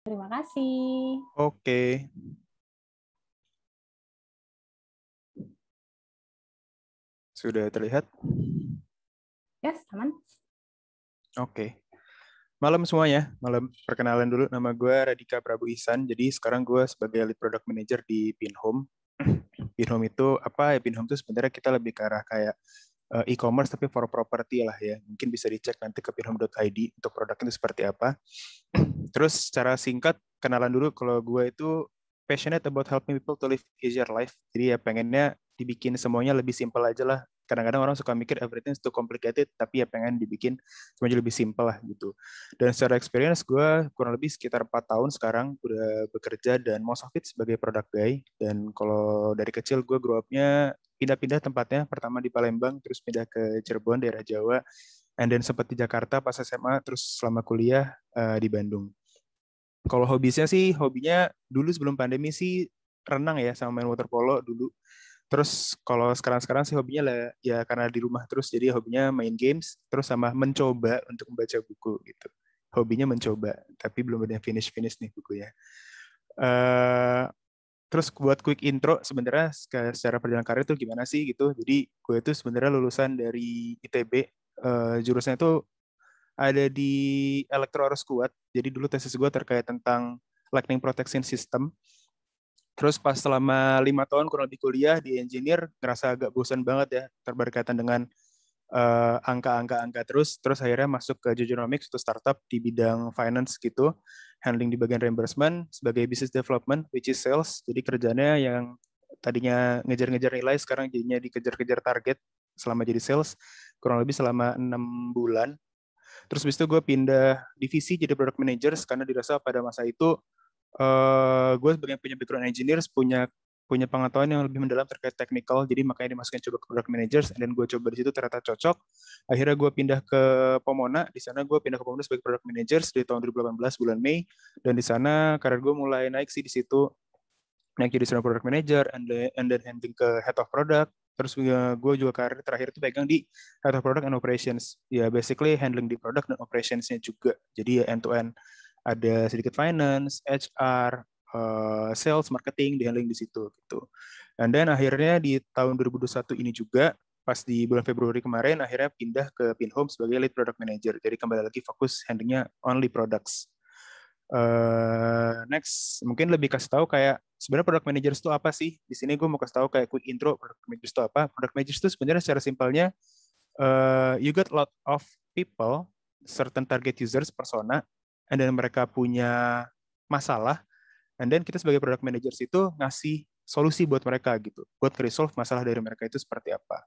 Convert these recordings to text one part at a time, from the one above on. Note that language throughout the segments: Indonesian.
Terima kasih. Oke. Sudah terlihat? Yes, aman. Oke. Malam semuanya. Malam. Perkenalan dulu. Nama gue Radika Prabu Ihsan. Jadi sekarang gue sebagai Lead Product Manager di Pinhome. Pinhome itu apa ya? Pinhome itu sebenarnya kita lebih ke arah kayak e-commerce tapi for property lah ya. Mungkin bisa dicek nanti ke pinhome.id untuk produknya itu seperti apa. Terus secara singkat, kenalan dulu kalau gue itu passionate about helping people to live easier life. Jadi ya pengennya dibikin semuanya lebih simpel aja lah. Kadang-kadang orang suka mikir everything is too complicated, tapi ya pengen dibikin semuanya lebih simpel lah gitu. Dan secara experience gue kurang lebih sekitar 4 tahun sekarang udah bekerja dan most of it sebagai product guy. Dan kalau dari kecil gue grow up-nya pindah-pindah tempatnya. Pertama di Palembang, terus pindah ke Cirebon, daerah Jawa. And then sempat di Jakarta pas SMA, terus selama kuliah di Bandung. Kalau hobinya sih, hobinya dulu sebelum pandemi sih renang ya sama main water polo dulu. Terus kalau sekarang-sekarang sih hobinya lah ya karena di rumah terus jadi hobinya main games terus sama mencoba untuk membaca buku gitu. Hobinya mencoba, tapi belum ada finish nih bukunya. Eh terus buat quick intro sebenarnya secara perjalanan karir itu gimana sih gitu. Jadi gue itu sebenarnya lulusan dari ITB, jurusannya itu ada di Electro Arus Kuat. Jadi dulu tesis gue terkait tentang Lightning Protection System. Terus pas selama 5 tahun kurang lebih kuliah di engineer, ngerasa agak bosan banget ya, berkaitan dengan angka-angka terus akhirnya masuk ke Jojonomics, itu startup di bidang finance gitu, handling di bagian reimbursement sebagai business development, which is sales. Jadi kerjanya yang tadinya ngejar-ngejar nilai, sekarang jadinya dikejar-kejar target selama jadi sales, kurang lebih selama 6 bulan. Terus habis itu gue pindah divisi jadi product manager karena dirasa pada masa itu gue sebagai punya background engineers punya punya pengetahuan yang lebih mendalam terkait technical, jadi makanya dimasukin coba ke product managers dan gue coba di situ ternyata cocok. Akhirnya gue pindah ke Pomona, di sana gue pindah ke Pomona sebagai product managers di tahun 2018 bulan Mei, dan di sana karir gue mulai naik sih di situ, naik jadi senior product manager and then handling ke head of product. Terus gue juga karir terakhir itu pegang di head of product and operations, ya basically handling di product dan operationsnya juga, jadi ya end to end, ada sedikit finance, HR, sales, marketing, di handling di situ gitu. Dan then akhirnya di tahun 2021 ini juga, pas di bulan Februari kemarin, akhirnya pindah ke Pinhome sebagai lead product manager. Jadi kembali lagi fokus handlingnya only products. Next, mungkin lebih kasih tahu kayak sebenarnya product managers itu apa sih? Di sini gue mau kasih tahu kayak quick intro product managers itu apa. Product managers itu sebenarnya secara simpelnya, you got a lot of people, certain target users, persona, and then mereka punya masalah, and then kita sebagai product managers itu ngasih solusi buat mereka gitu, buat resolve masalah dari mereka itu seperti apa.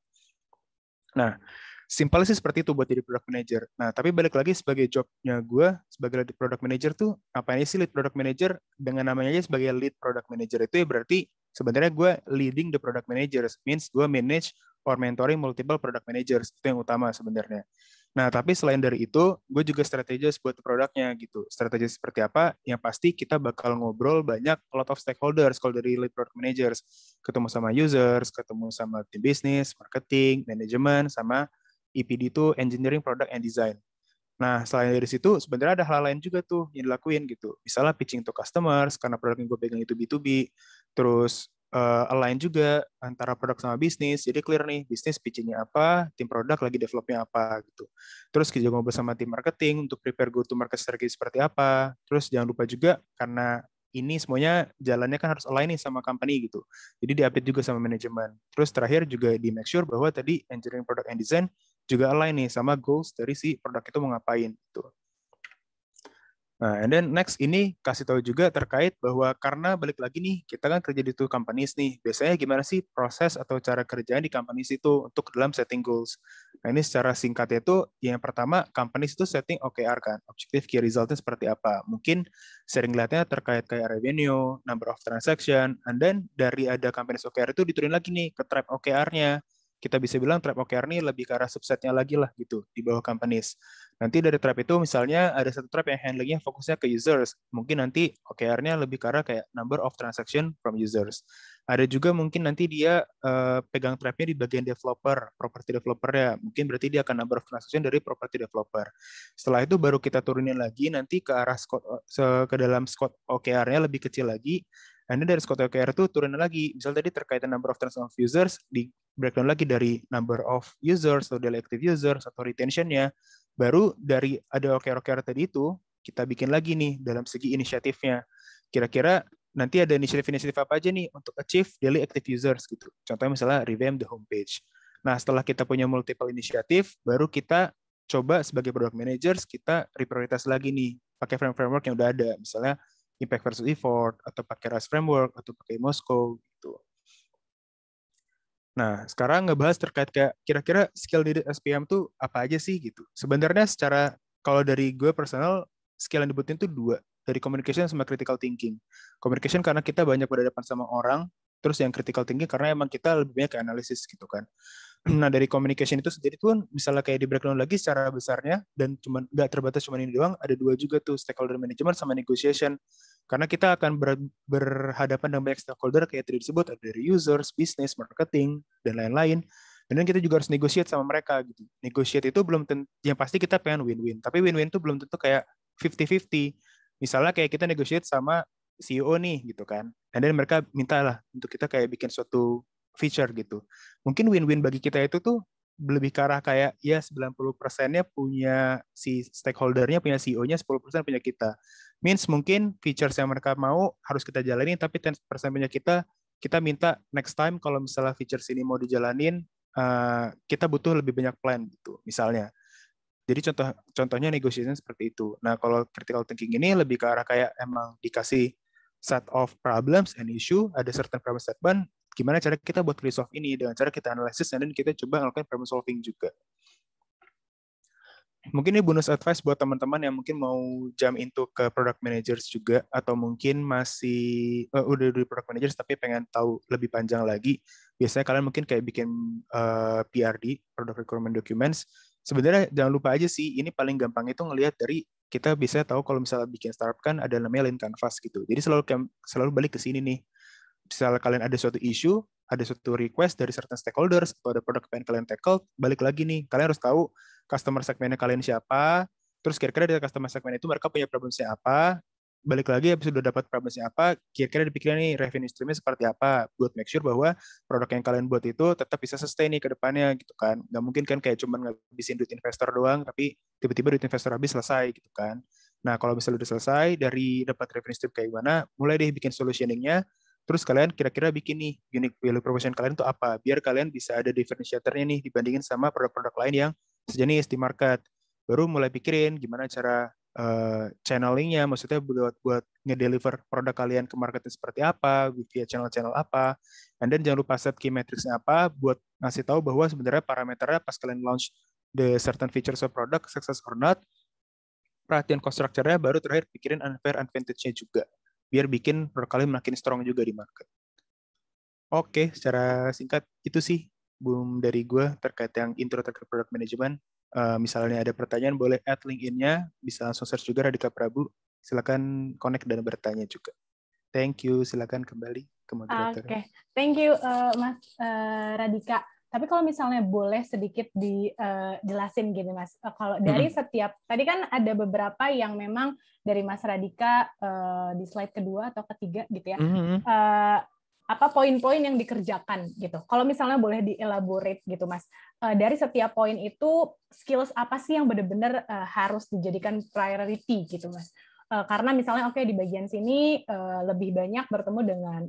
Nah, simpelnya sih seperti itu buat jadi product manager. Nah, tapi balik lagi sebagai jobnya gue sebagai lead product manager tuh, apa ini sih lead product manager? Dengan namanya aja sebagai lead product manager itu ya berarti sebenarnya gue leading the product managers, means gue manage or mentoring multiple product managers, itu yang utama sebenarnya. Nah, tapi selain dari itu, gue juga strategis buat produknya gitu. Strategi seperti apa? Yang pasti kita bakal ngobrol banyak, a lot of stakeholders kalau dari lead product managers. Ketemu sama users, ketemu sama tim bisnis, marketing, manajemen, sama EPD itu engineering, product, and design. Nah, selain dari situ, sebenarnya ada hal lain juga tuh yang dilakuin gitu. Misalnya pitching to customers, karena produk yang gue pegang itu B2B. Terus align juga antara produk sama bisnis. Jadi clear nih, bisnis pitchingnya apa, tim produk lagi developnya apa gitu. Terus kita juga ngobrol sama tim marketing untuk prepare go to market strategi seperti apa. Terus jangan lupa juga, karena ini semuanya jalannya kan harus align nih sama company gitu. Jadi diupdate juga sama manajemen. Terus terakhir juga di make sure bahwa tadi engineering, product, and design juga align nih sama goals dari si produk itu mau ngapain gitu. Nah, and then next ini kasih tahu juga terkait bahwa karena balik lagi nih, kita kan kerja di two companies nih. Biasanya gimana sih proses atau cara kerjanya di companies itu untuk dalam setting goals. Nah, ini secara singkatnya itu, yang pertama, companies itu setting OKR kan, Objective Key Resultnya seperti apa. Mungkin sering lihatnya terkait kayak revenue, number of transaction, and then dari ada companies OKR itu diturunin lagi nih ke tribe OKR-nya. kita bisa bilang Tribe OKR ini lebih ke arah subsetnya lagi lah gitu di bawah companies. Nanti dari Tribe itu misalnya ada satu Tribe yang handlingnya fokusnya ke users. Mungkin nanti OKR-nya lebih ke arah kayak number of transaction from users. Ada juga mungkin nanti dia pegang Tribe-nya di bagian developer, property developer ya. Mungkin berarti dia akan number of transaction dari property developer. Setelah itu baru kita turunin lagi nanti ke arah ke dalam scope OKR-nya lebih kecil lagi. Dan dari scope OKR itu turunin lagi. Misal tadi terkait number of transaction of users, di breakdown lagi dari number of users atau daily active users atau retention-nya. Baru dari ada OKR-OKR tadi itu, kita bikin lagi nih dalam segi inisiatifnya. Kira-kira nanti ada inisiatif-inisiatif apa aja nih untuk achieve daily active users gitu. Contohnya misalnya revamp the homepage. Nah, setelah kita punya multiple inisiatif, baru kita coba sebagai product managers, kita reprioritas lagi nih, pakai framework yang udah ada. Misalnya impact versus effort, atau pakai RAS framework, atau pakai Moscow gitu. Nah, sekarang ngebahas terkait kayak kira-kira skill di SPM tuh apa aja sih gitu. Sebenarnya secara kalau dari gue personal, skill yang dibutuhin tuh dua, dari communication sama critical thinking. Communication karena kita banyak berhadapan sama orang, terus yang critical thinking karena emang kita lebih banyak ke analisis gitu kan. Nah, dari communication itu sendiri tuh misalnya kayak di breakdown lagi secara besarnya dan cuman nggak terbatas cuma ini doang, ada dua juga tuh, stakeholder management sama negotiation. Karena kita akan berhadapan dengan banyak stakeholder kayak tadi disebut, ada dari users, business, marketing, dan lain-lain. Dan kita juga harus negotiate sama mereka gitu. Negotiate itu belum tentu, yang pasti kita pengen win-win. Tapi win-win itu belum tentu kayak 50-50. Misalnya kayak kita negotiate sama CEO nih gitu kan. Dan mereka minta lah untuk kita kayak bikin suatu feature gitu. Mungkin win-win bagi kita itu tuh lebih ke arah kayak ya 90%-nya punya si stakeholder-nya, punya CEO-nya, 10% punya kita. Means mungkin features yang mereka mau harus kita jalanin, tapi 10% punya kita minta next time kalau misalnya features ini mau dijalanin, kita butuh lebih banyak plan gitu, misalnya. Jadi contohnya negotiation seperti itu. Nah, kalau critical thinking ini lebih ke arah kayak emang dikasih set of problems and issue, ada certain problem statement, gimana cara kita buat resolve ini dengan cara kita analisis dan kita coba melakukan problem solving juga. Mungkin ini bonus advice buat teman-teman yang mungkin mau jump into ke product managers juga, atau mungkin masih udah di product managers tapi pengen tahu lebih panjang lagi. Biasanya kalian mungkin kayak bikin PRD, product requirement documents. Sebenarnya jangan lupa aja sih, ini paling gampang itu ngelihat dari kita bisa tahu kalau misalnya bikin startup kan ada namanya lean canvas gitu. Jadi selalu balik ke sini nih. Misalnya kalian ada suatu issue, ada suatu request dari certain stakeholders, atau ada produk yang kalian tackle, balik lagi nih, kalian harus tahu customer segmennya kalian siapa, terus kira-kira dari customer segmen itu mereka punya problemnya apa, balik lagi habis sudah dapat problemnya apa, kira-kira dipikirin nih revenue streamnya seperti apa, buat make sure bahwa produk yang kalian buat itu tetap bisa sustain nih ke depannya gitu kan. Nggak mungkin kan kayak cuman ngabisin duit investor doang, tapi tiba-tiba duit investor habis selesai gitu kan. Nah, kalau misalnya udah selesai, dari dapat revenue stream kayak gimana, mulai deh bikin solutioning-nya. Terus kalian kira-kira bikin nih unique value proposition kalian itu apa, biar kalian bisa ada differentiator-nya nih dibandingin sama produk-produk lain yang sejenis di market. Baru mulai pikirin gimana cara channeling-nya, maksudnya buat ngedeliver produk kalian ke marketnya seperti apa, via channel-channel apa, and then jangan lupa set key metrics-nya apa, buat ngasih tahu bahwa sebenarnya parameternya pas kalian launch the certain features of product, success or not, perhatian cost structure-nya, baru terakhir pikirin unfair advantage-nya juga, biar bikin produk kalian makin strong juga di market. Oke, secara singkat itu sih boom dari gue terkait yang intro terkait product management. Misalnya ada pertanyaan, boleh add link-in-nya, bisa langsung search juga Radika Prabu. Silakan connect dan bertanya juga. Thank you, silakan kembali ke moderator. Oke, thank you Mas Radika. Tapi kalau misalnya boleh sedikit dijelasin gini Mas, kalau dari setiap, tadi kan ada beberapa yang memang dari Mas Radika di slide kedua atau ketiga gitu ya, apa poin-poin yang dikerjakan gitu. Kalau misalnya boleh dielaborate gitu Mas, dari setiap poin itu skills apa sih yang benar-benar harus dijadikan priority gitu Mas? Karena misalnya oke, di bagian sini lebih banyak bertemu dengan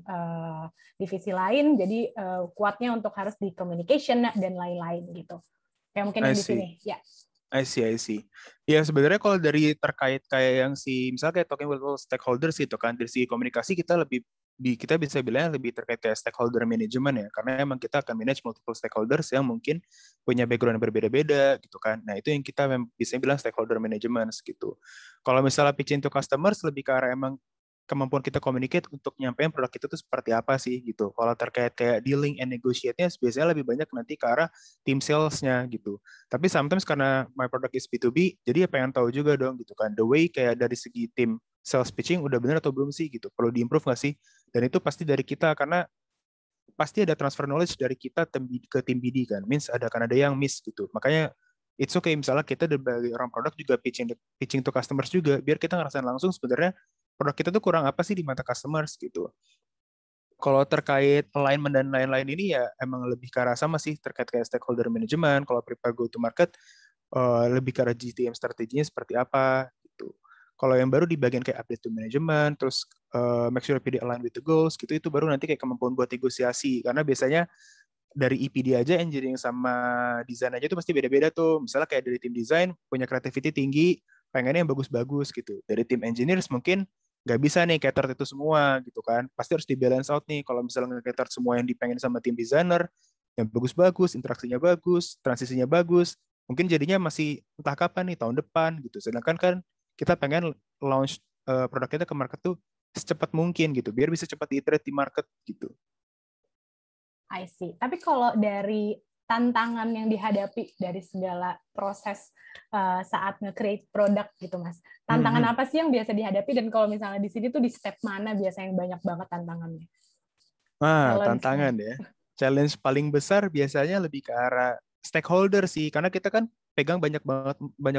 divisi lain, jadi kuatnya untuk harus di communication dan lain-lain gitu. Kayak mungkin yang di sini, ya. I see. Ya sebenarnya kalau dari terkait kayak yang misalnya kayak talking about stakeholders gitu kan, dari segi komunikasi kita bisa bilang lebih terkait kayak stakeholder management ya, karena emang kita akan manage multiple stakeholders yang mungkin punya background yang berbeda-beda gitu kan. Nah itu yang kita bisa bilang stakeholder management gitu. Kalau misalnya pitching to customers lebih ke arah emang kemampuan kita communicate untuk nyampein produk kita tuh seperti apa sih gitu. Kalau terkait kayak dealing and negotiate-nya biasanya lebih banyak nanti ke arah tim sales-nya gitu. Tapi sometimes karena my product is B2B, jadi ya pengen tahu juga dong gitu kan. The way kayak dari segi tim sales pitching udah bener atau belum sih gitu. Perlu di-improve nggak sih? Dan itu pasti dari kita karena pasti ada transfer knowledge dari kita ke tim BD kan. Means akan ada yang miss gitu. Makanya it's okay misalnya kita sebagai orang produk juga pitching to customers juga biar kita ngerasain langsung sebenarnya produk kita tuh kurang apa sih di mata customers gitu. Kalau terkait alignment dan lain-lain ini ya emang lebih ke arah sama sih terkait kayak stakeholder management. Kalau prepare go to market lebih ke arah GTM strateginya seperti apa gitu. Kalau yang baru di bagian kayak update to management, terus make sure PD align with the goals gitu, itu baru nanti kayak kemampuan buat negosiasi. Karena biasanya dari EPD aja engineering sama desain aja tuh pasti beda-beda tuh. Misalnya kayak dari tim desain punya creativity tinggi, pengennya yang bagus-bagus gitu. Dari tim engineers mungkin nggak bisa nih cater itu semua gitu kan. Pasti harus di balance out nih. Kalau misalnya nge-cater semua yang dipengen sama tim designer, yang bagus-bagus, interaksinya bagus, transisinya bagus, mungkin jadinya masih entah kapan nih, tahun depan gitu. Sedangkan kan kita pengen launch produk kita ke market tuh secepat mungkin gitu, biar bisa cepat di-iterate di market gitu. I see. Tapi kalau dari tantangan yang dihadapi dari segala proses saat nge-create produk gitu, Mas. Tantangan apa sih yang biasa dihadapi dan kalau misalnya di sini tuh di step mana biasanya yang banyak banget tantangannya? Tantangan ya. Challenge paling besar biasanya lebih ke arah stakeholder sih, karena kita kan pegang banyak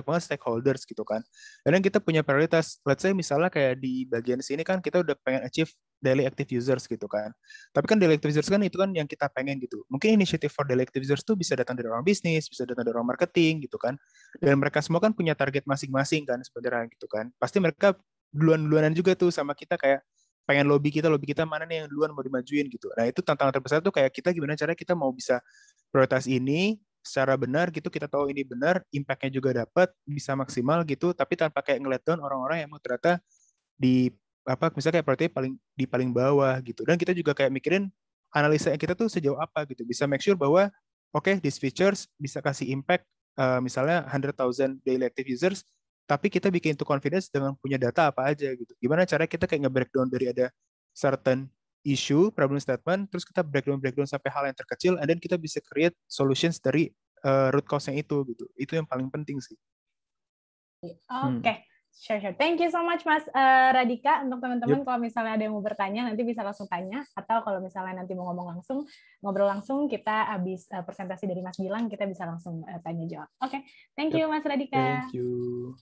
banget stakeholders gitu kan. Kadang kita punya prioritas. Let's say misalnya kayak di bagian sini kan kita udah pengen achieve daily active users gitu kan. Tapi kan daily active users kan itu kan yang kita pengen gitu. Mungkin initiative for daily active users tuh bisa datang dari orang bisnis, bisa datang dari orang marketing gitu kan. Dan mereka semua kan punya target masing-masing kan sebenarnya gitu kan. Pasti mereka duluan-duluanan juga tuh sama kita kayak pengen lobby kita mana nih yang duluan mau dimajuin gitu. Nah itu tantangan terbesar tuh kayak kita gimana cara kita mau bisa prioritas ini secara benar gitu, kita tahu ini benar, impact-nya juga dapat, bisa maksimal gitu, tapi tanpa kayak ngeliat down orang-orang yang mau ternyata di apa misalnya kayak priority paling bawah gitu. Dan kita juga kayak mikirin analisa yang kita tuh sejauh apa gitu, bisa make sure bahwa oke, these features bisa kasih impact misalnya 100,000 daily active users, tapi kita bikin itu confidence dengan punya data apa aja gitu. Gimana cara kita kayak nge-breakdown dari ada certain issue, problem statement, terus kita breakdown sampai hal yang terkecil, and then kita bisa create solutions dari root cause-nya itu gitu. Itu yang paling penting sih. Oke. Sure. Thank you so much, Mas Radika. Untuk teman-teman, kalau misalnya ada yang mau bertanya, nanti bisa langsung tanya. Atau kalau misalnya nanti mau ngobrol langsung, kita habis presentasi dari Mas Gilang, kita bisa langsung tanya jawab. Oke. Thank you, Mas Radika. Thank you.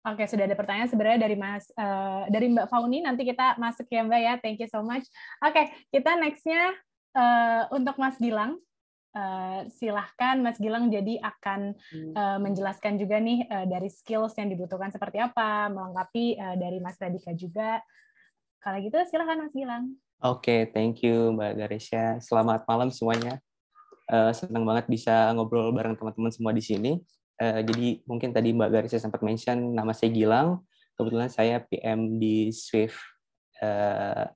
Oke, sudah ada pertanyaan sebenarnya dari Mbak Fauni. Nanti kita masuk ya, Mbak ya. Thank you so much. Oke, kita next-nya untuk Mas Gilang. Silahkan Mas Gilang jadi akan menjelaskan juga nih dari skills yang dibutuhkan seperti apa, melengkapi dari Mas Radika juga. Kalau gitu silahkan Mas Gilang. Oke, thank you Mbak Garesha. Selamat malam semuanya. Senang banget bisa ngobrol bareng teman-teman semua di sini. Jadi mungkin tadi Mbak Garesha sempat mention nama saya Gilang. Kebetulan saya PM di Swift.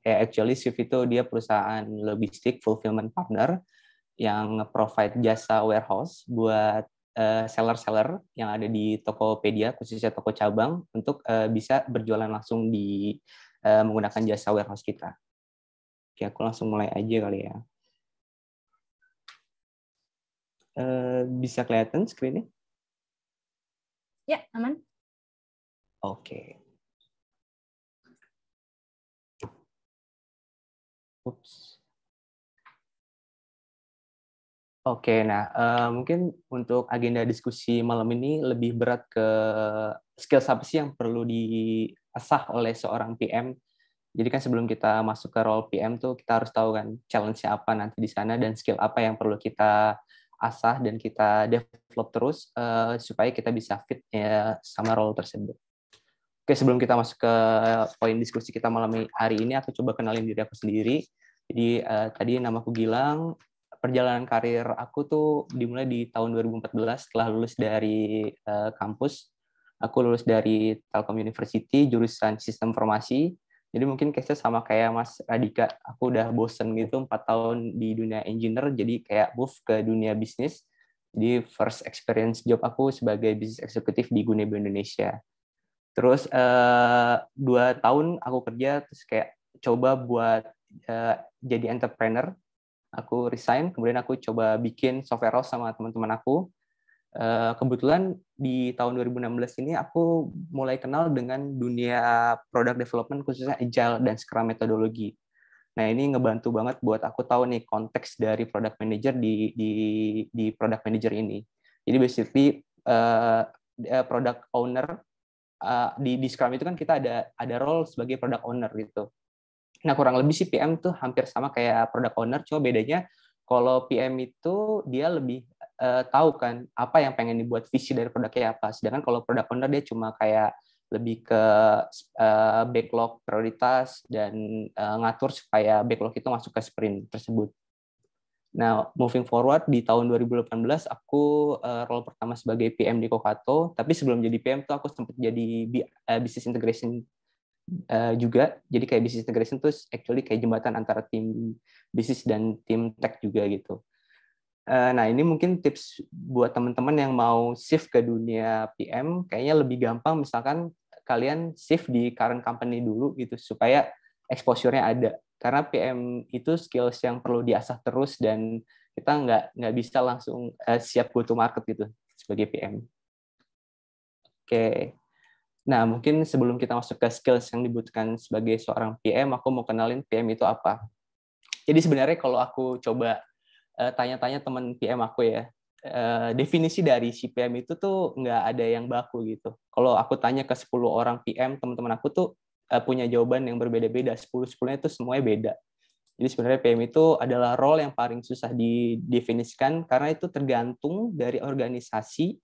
Actually Swift itu dia perusahaan logistik fulfillment partner yang provide jasa warehouse buat seller-seller yang ada di Tokopedia, khususnya toko cabang, untuk bisa berjualan langsung di menggunakan jasa warehouse kita. Oke, aku langsung mulai aja kali ya. Bisa kelihatan screen-nya? Ya, aman. Oke. Oops. Oke, nah mungkin untuk agenda diskusi malam ini lebih berat ke skill apa sih yang perlu diasah oleh seorang PM. Jadi kan sebelum kita masuk ke role PM tuh kita harus tahu kan challenge-nya apa nanti di sana dan skill apa yang perlu kita asah dan kita develop terus supaya kita bisa fit sama role tersebut. Oke, sebelum kita masuk ke poin diskusi kita malam hari ini, aku coba kenalin diri aku sendiri. Jadi tadi nama aku Gilang. Perjalanan karir aku tuh dimulai di tahun 2014 setelah lulus dari kampus. Aku lulus dari Telkom University, jurusan Sistem Informasi. Jadi mungkin case-nya sama kayak Mas Radika. Aku udah bosen gitu 4 tahun di dunia engineer, jadi kayak move ke dunia bisnis. Jadi first experience job aku sebagai business executive di Gunebo Indonesia. Terus 2 tahun aku kerja, terus kayak coba buat jadi entrepreneur. Aku resign, kemudian aku coba bikin software house sama teman-teman aku. Kebetulan di tahun 2016 ini aku mulai kenal dengan dunia product development, khususnya agile dan scrum metodologi. Nah, ini ngebantu banget buat aku tahu nih konteks dari product manager di product manager ini. Jadi basically product owner di Scrum itu kan kita ada role sebagai product owner gitu. Nah, kurang lebih sih PM tuh hampir sama kayak product owner, cuma bedanya kalau PM itu dia lebih tahu kan apa yang pengen dibuat, visi dari produknya apa. Sedangkan kalau product owner dia cuma kayak lebih ke backlog prioritas dan ngatur supaya backlog itu masuk ke sprint tersebut. Nah, moving forward di tahun 2018 aku role pertama sebagai PM di Kokato, tapi sebelum jadi PM tuh aku sempat jadi business integration juga. Jadi kayak business integration tuh actually kayak jembatan antara tim bisnis dan tim tech juga gitu. Nah, ini mungkin tips buat teman-teman yang mau shift ke dunia PM, kayaknya lebih gampang misalkan kalian shift di current company dulu gitu, supaya exposure-nya ada. Karena PM itu skills yang perlu diasah terus, dan kita nggak bisa langsung siap go to market gitu sebagai PM. Oke. Nah, mungkin sebelum kita masuk ke skills yang dibutuhkan sebagai seorang PM, aku mau kenalin PM itu apa. Jadi sebenarnya kalau aku coba tanya-tanya teman PM aku ya, definisi dari si PM itu tuh nggak ada yang baku gitu. Kalau aku tanya ke 10 orang PM, teman-teman aku tuh punya jawaban yang berbeda-beda. 10-10-nya itu semuanya beda. Jadi sebenarnya PM itu adalah role yang paling susah didefinisikan karena itu tergantung dari organisasi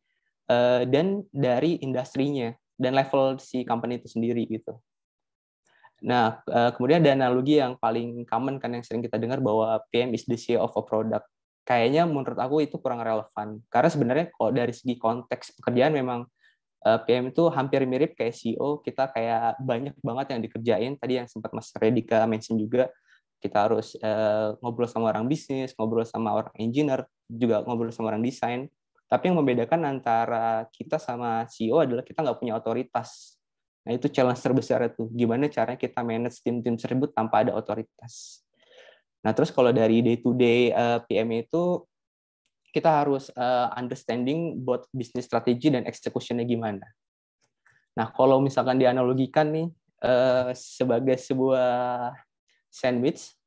dan dari industrinya dan level si company itu sendiri gitu. Nah, kemudian ada analogi yang paling common kan yang sering kita dengar bahwa PM is the CEO of a product. Kayaknya menurut aku itu kurang relevan. Karena sebenarnya kalau dari segi konteks pekerjaan memang PM itu hampir mirip kayak CEO. Kita kayak banyak banget yang dikerjain. Tadi yang sempat Mas Redika mention juga, kita harus ngobrol sama orang bisnis, ngobrol sama orang engineer, juga ngobrol sama orang desain. Tapi yang membedakan antara kita sama CEO adalah kita nggak punya otoritas. Nah, itu challenge terbesar itu. Gimana caranya kita manage tim-tim tersebut tanpa ada otoritas. Nah, terus kalau dari day-to-day PM itu, kita harus understanding both business strategy dan execution-nya gimana. Nah, kalau misalkan dianalogikan nih, sebagai sebuah sandwich,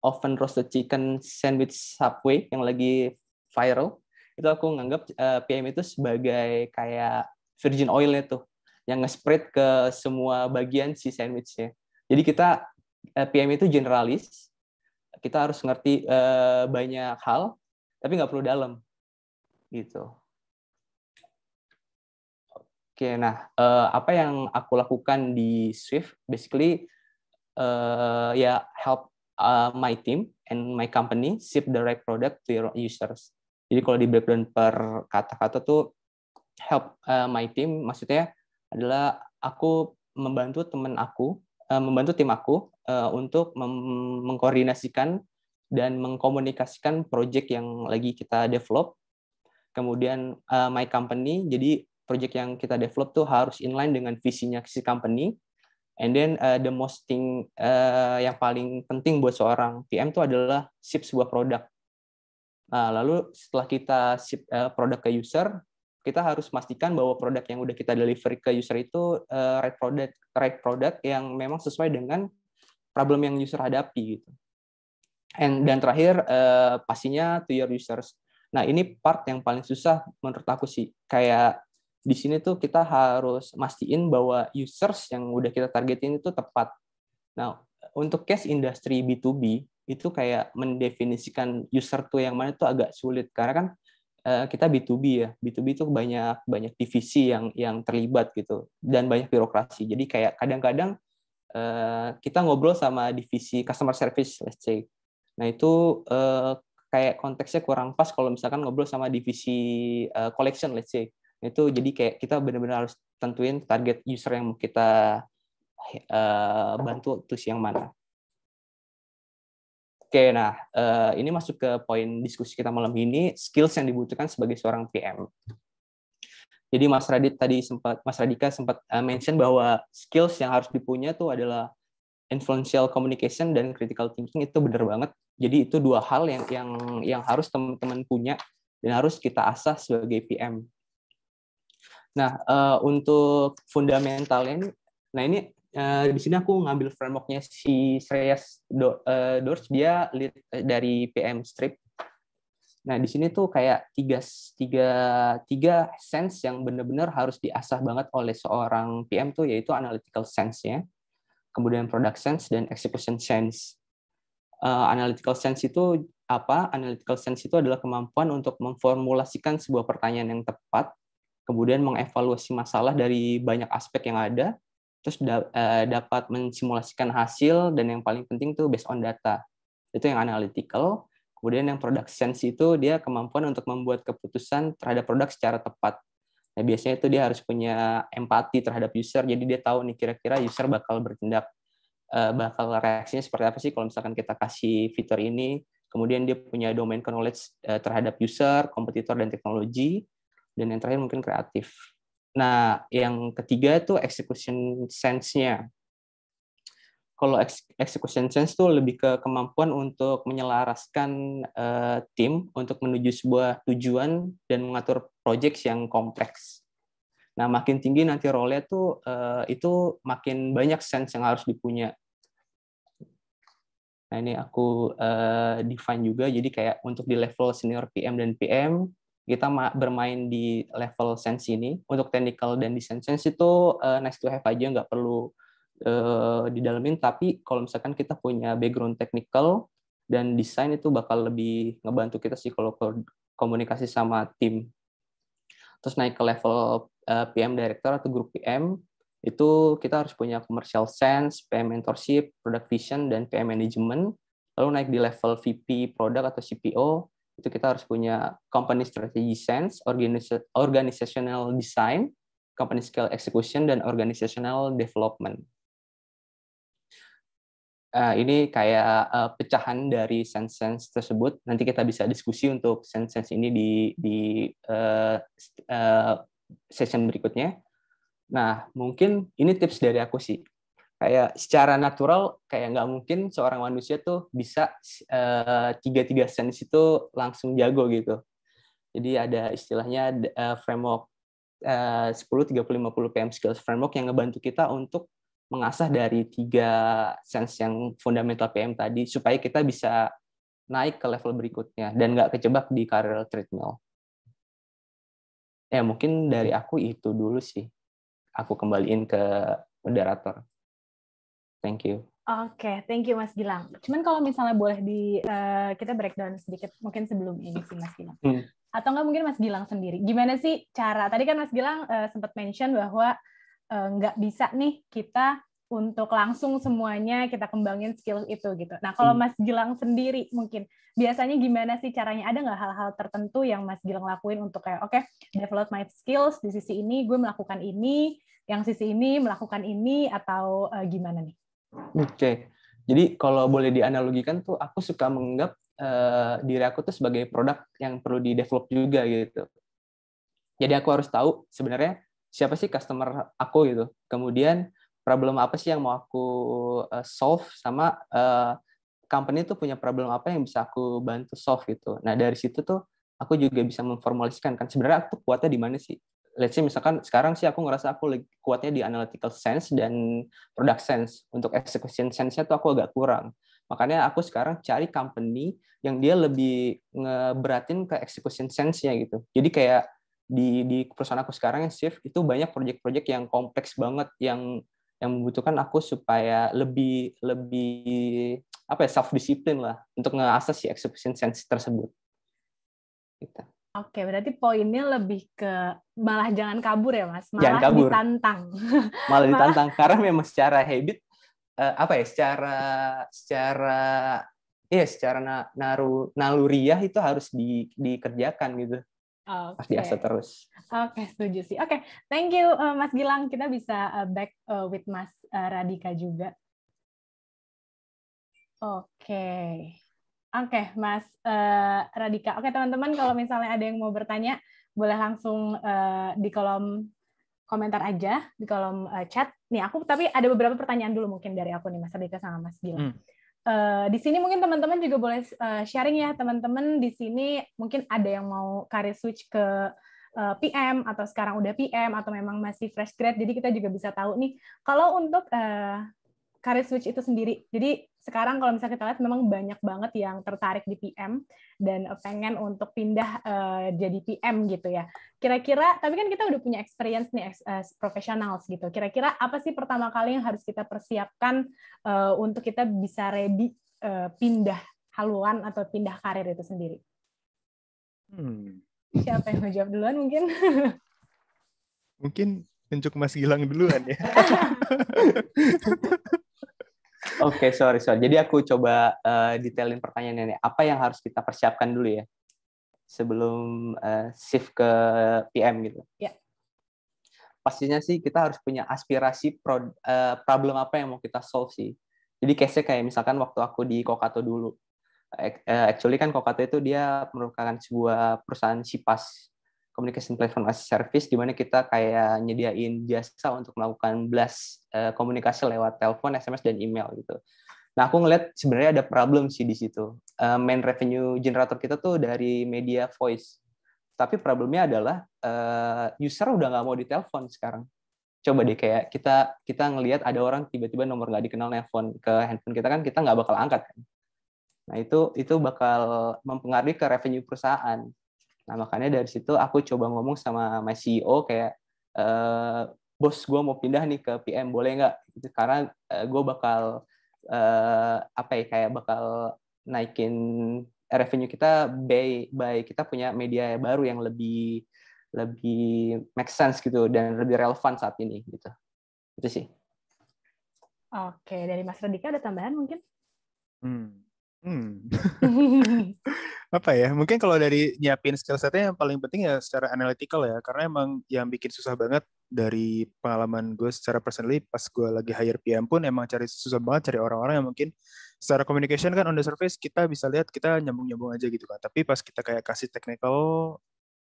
oven roasted chicken sandwich Subway yang lagi viral, itu aku nganggap PM itu sebagai kayak virgin oil-nya tuh, yang nge-spread ke semua bagian si sandwich-nya. Jadi kita PM itu generalis, kita harus ngerti banyak hal, tapi nggak perlu dalam, gitu. Oke, nah apa yang aku lakukan di Swift, basically ya help my team and my company ship the right product to your users. Jadi kalau di breakdown per kata-kata tuh help my team, maksudnya adalah aku membantu membantu tim aku untuk mengkoordinasikan dan mengkomunikasikan project yang lagi kita develop. Kemudian my company, jadi project yang kita develop tuh harus inline dengan visinya si company. And then the most thing yang paling penting buat seorang PM itu adalah ship sebuah produk. Nah, lalu setelah kita ship produk ke user, kita harus pastikan bahwa produk yang udah kita deliver ke user itu right product yang memang sesuai dengan problem yang user hadapi gitu. Dan terakhir pastinya to your users. Nah, ini part yang paling susah menurut aku sih. Kayak di sini tuh kita harus mastiin bahwa users yang udah kita targetin itu tepat. Nah, untuk case industri B2B itu kayak mendefinisikan user tuh yang mana itu agak sulit karena kan kita B2B ya. B2B itu banyak divisi yang terlibat gitu dan banyak birokrasi. Jadi kayak kadang-kadang kita ngobrol sama divisi customer service, let's say. Nah, itu kayak konteksnya kurang pas kalau misalkan ngobrol sama divisi collection, let's say. Itu jadi kayak kita benar-benar harus tentuin target user yang mau kita bantu terus yang mana. Oke, nah ini masuk ke poin diskusi kita malam ini, skills yang dibutuhkan sebagai seorang PM. Jadi Mas Radika sempat mention bahwa skills yang harus dipunya tuh adalah influential communication dan critical thinking, itu benar banget. Jadi itu dua hal yang harus teman-teman punya dan harus kita asah sebagai PM. Nah, untuk fundamentalnya ini, nah ini di sini aku ngambil frameworknya si Shreyas Dorsch, dia lead dari PM Strip. Nah, di sini tuh kayak tiga sense yang benar-benar harus diasah banget oleh seorang PM tuh, yaitu analytical sense-nya, kemudian product sense, dan execution sense. Analytical sense itu apa? Analytical sense itu adalah kemampuan untuk memformulasikan sebuah pertanyaan yang tepat, kemudian mengevaluasi masalah dari banyak aspek yang ada, terus dapat mensimulasikan hasil, dan yang paling penting tuh based on data. Itu yang analytical. Kemudian yang product sense itu dia kemampuan untuk membuat keputusan terhadap produk secara tepat. Nah, biasanya itu dia harus punya empati terhadap user, jadi dia tahu nih kira-kira user bakal bertindak, bakal reaksinya seperti apa sih kalau misalkan kita kasih fitur ini. Kemudian dia punya domain knowledge terhadap user, kompetitor, dan teknologi. Dan yang terakhir mungkin kreatif. Nah, yang ketiga itu execution sense-nya. Kalau execution sense itu lebih ke kemampuan untuk menyelaraskan tim untuk menuju sebuah tujuan dan mengatur project yang kompleks. Nah, makin tinggi nanti role-nya tuh itu makin banyak sense yang harus dipunya. Nah, ini aku define juga. Jadi kayak untuk di level senior PM dan PM, kita bermain di level sense ini. Untuk technical dan design sense itu nice to have aja, nggak perlu didalamin, tapi kalau misalkan kita punya background technical dan desain itu bakal lebih ngebantu kita sih kalau komunikasi sama tim. Terus naik ke level PM director atau grup PM, itu kita harus punya commercial sense, PM mentorship, product vision, dan PM management. Lalu naik di level VP product atau CPO, itu kita harus punya company strategy sense, organizational design, company scale execution, dan organizational development. Ini kayak pecahan dari sense-sense tersebut. Nanti kita bisa diskusi untuk sense-sense ini di session berikutnya. Nah, mungkin ini tips dari aku sih. Kayak secara natural, kayak nggak mungkin seorang manusia tuh bisa tiga sense itu langsung jago gitu. Jadi ada istilahnya framework 10-30-50 PM Skills Framework yang ngebantu kita untuk mengasah dari 3 sense yang fundamental PM tadi supaya kita bisa naik ke level berikutnya dan nggak kejebak di career treadmill. Ya, mungkin dari aku itu dulu sih. Aku kembaliin ke moderator. Thank you. Oke, thank you Mas Gilang. Cuman kalau misalnya boleh kita breakdown sedikit mungkin sebelum ini sih Mas Gilang. Atau nggak mungkin Mas Gilang sendiri. Gimana sih cara, tadi kan Mas Gilang sempat mention bahwa nggak bisa nih kita untuk langsung semuanya kita kembangin skill itu gitu. Nah, kalau Mas Gilang sendiri mungkin biasanya gimana sih caranya? Ada nggak hal-hal tertentu yang Mas Gilang lakuin untuk kayak oke, develop my skills di sisi ini, gue melakukan ini, yang sisi ini melakukan ini, atau gimana nih? Oke. Jadi kalau boleh dianalogikan tuh aku suka menganggap diri aku tuh sebagai produk yang perlu di-develop juga gitu. Jadi aku harus tahu sebenarnya siapa sih customer aku gitu. Kemudian problem apa sih yang mau aku solve, sama company itu punya problem apa yang bisa aku bantu solve gitu. Nah, dari situ tuh aku juga bisa memformulasikan kan sebenarnya aku kuatnya di mana sih. Let's say misalkan sekarang sih aku ngerasa aku kuatnya di analytical sense dan product sense. Untuk execution sense-nya tuh aku agak kurang. Makanya aku sekarang cari company yang dia lebih ngeberatin ke execution sense-nya gitu. Jadi kayak di perusahaan aku sekarang yang shift itu banyak project-project yang kompleks banget yang membutuhkan aku supaya lebih apa ya, self discipline lah untuk nge-assess si execution sense tersebut. Gitu. Oke, berarti poinnya lebih ke malah jangan kabur ya Mas, malah jangan kabur. Ditantang. Malah ditantang karena memang secara habit apa ya, secara naluriah itu harus dikerjakan gitu. Pas diasah terus. Oke, setuju sih. Oke, thank you Mas Gilang. Kita bisa back with Mas Radika juga. Oke, Mas Radika. Oke, teman-teman, kalau misalnya ada yang mau bertanya, boleh langsung di kolom komentar aja, di kolom chat. Nih tapi ada beberapa pertanyaan dulu mungkin dari aku nih Mas Radika sama Mas Gilang. Di sini mungkin teman-teman juga boleh sharing ya, teman-teman di sini mungkin ada yang mau career switch ke PM atau sekarang udah PM atau memang masih fresh grad, jadi kita juga bisa tahu nih kalau untuk career switch itu sendiri. Jadi sekarang kalau misalnya kita lihat memang banyak banget yang tertarik di PM dan pengen untuk pindah jadi PM gitu ya. Kira-kira, tapi kan kita udah punya experience nih as professionals gitu. Kira-kira apa sih pertama kali yang harus kita persiapkan untuk kita bisa ready pindah haluan atau pindah karir itu sendiri? Siapa yang mau jawab duluan mungkin? Mungkin tunjuk Mas Gilang duluan ya. Oke, sorry. Jadi aku coba detailin pertanyaannya nih. Apa yang harus kita persiapkan dulu ya sebelum shift ke PM gitu? Ya. Pastinya sih kita harus punya aspirasi problem apa yang mau kita solve sih. Jadi case-nya kayak misalkan waktu aku di Kokato dulu. Actually kan Kokato itu dia merupakan sebuah perusahaan CPaaS, Communication Platform as a Service, di mana kita kayak nyediain jasa untuk melakukan blast komunikasi lewat telepon, SMS, dan email gitu. Nah, aku ngeliat sebenarnya ada problem sih di situ. Main revenue generator kita tuh dari media voice. Tapi problemnya adalah user udah nggak mau ditelepon sekarang. Coba deh kayak kita ngelihat ada orang tiba-tiba nomor nggak dikenal nelpon ke handphone kita, kan kita nggak bakal angkat kan. Nah, itu bakal mempengaruhi ke revenue perusahaan. Nah, makanya dari situ aku coba ngomong sama my CEO kayak, bos, gue mau pindah nih ke PM, boleh nggak? Karena gue bakal bakal naikin revenue kita by kita punya media baru yang lebih make sense gitu dan lebih relevan saat ini gitu. Itu sih. Oke, dari Mas Radika ada tambahan mungkin? Apa ya, mungkin kalau dari nyiapin skill setnya yang paling penting ya secara analytical ya, karena emang yang bikin susah banget dari pengalaman gue secara personally pas gue lagi hire PM pun emang susah banget cari orang-orang yang mungkin secara communication kan on the surface kita bisa lihat kita nyambung-nyambung aja gitu kan, tapi pas kita kayak kasih technical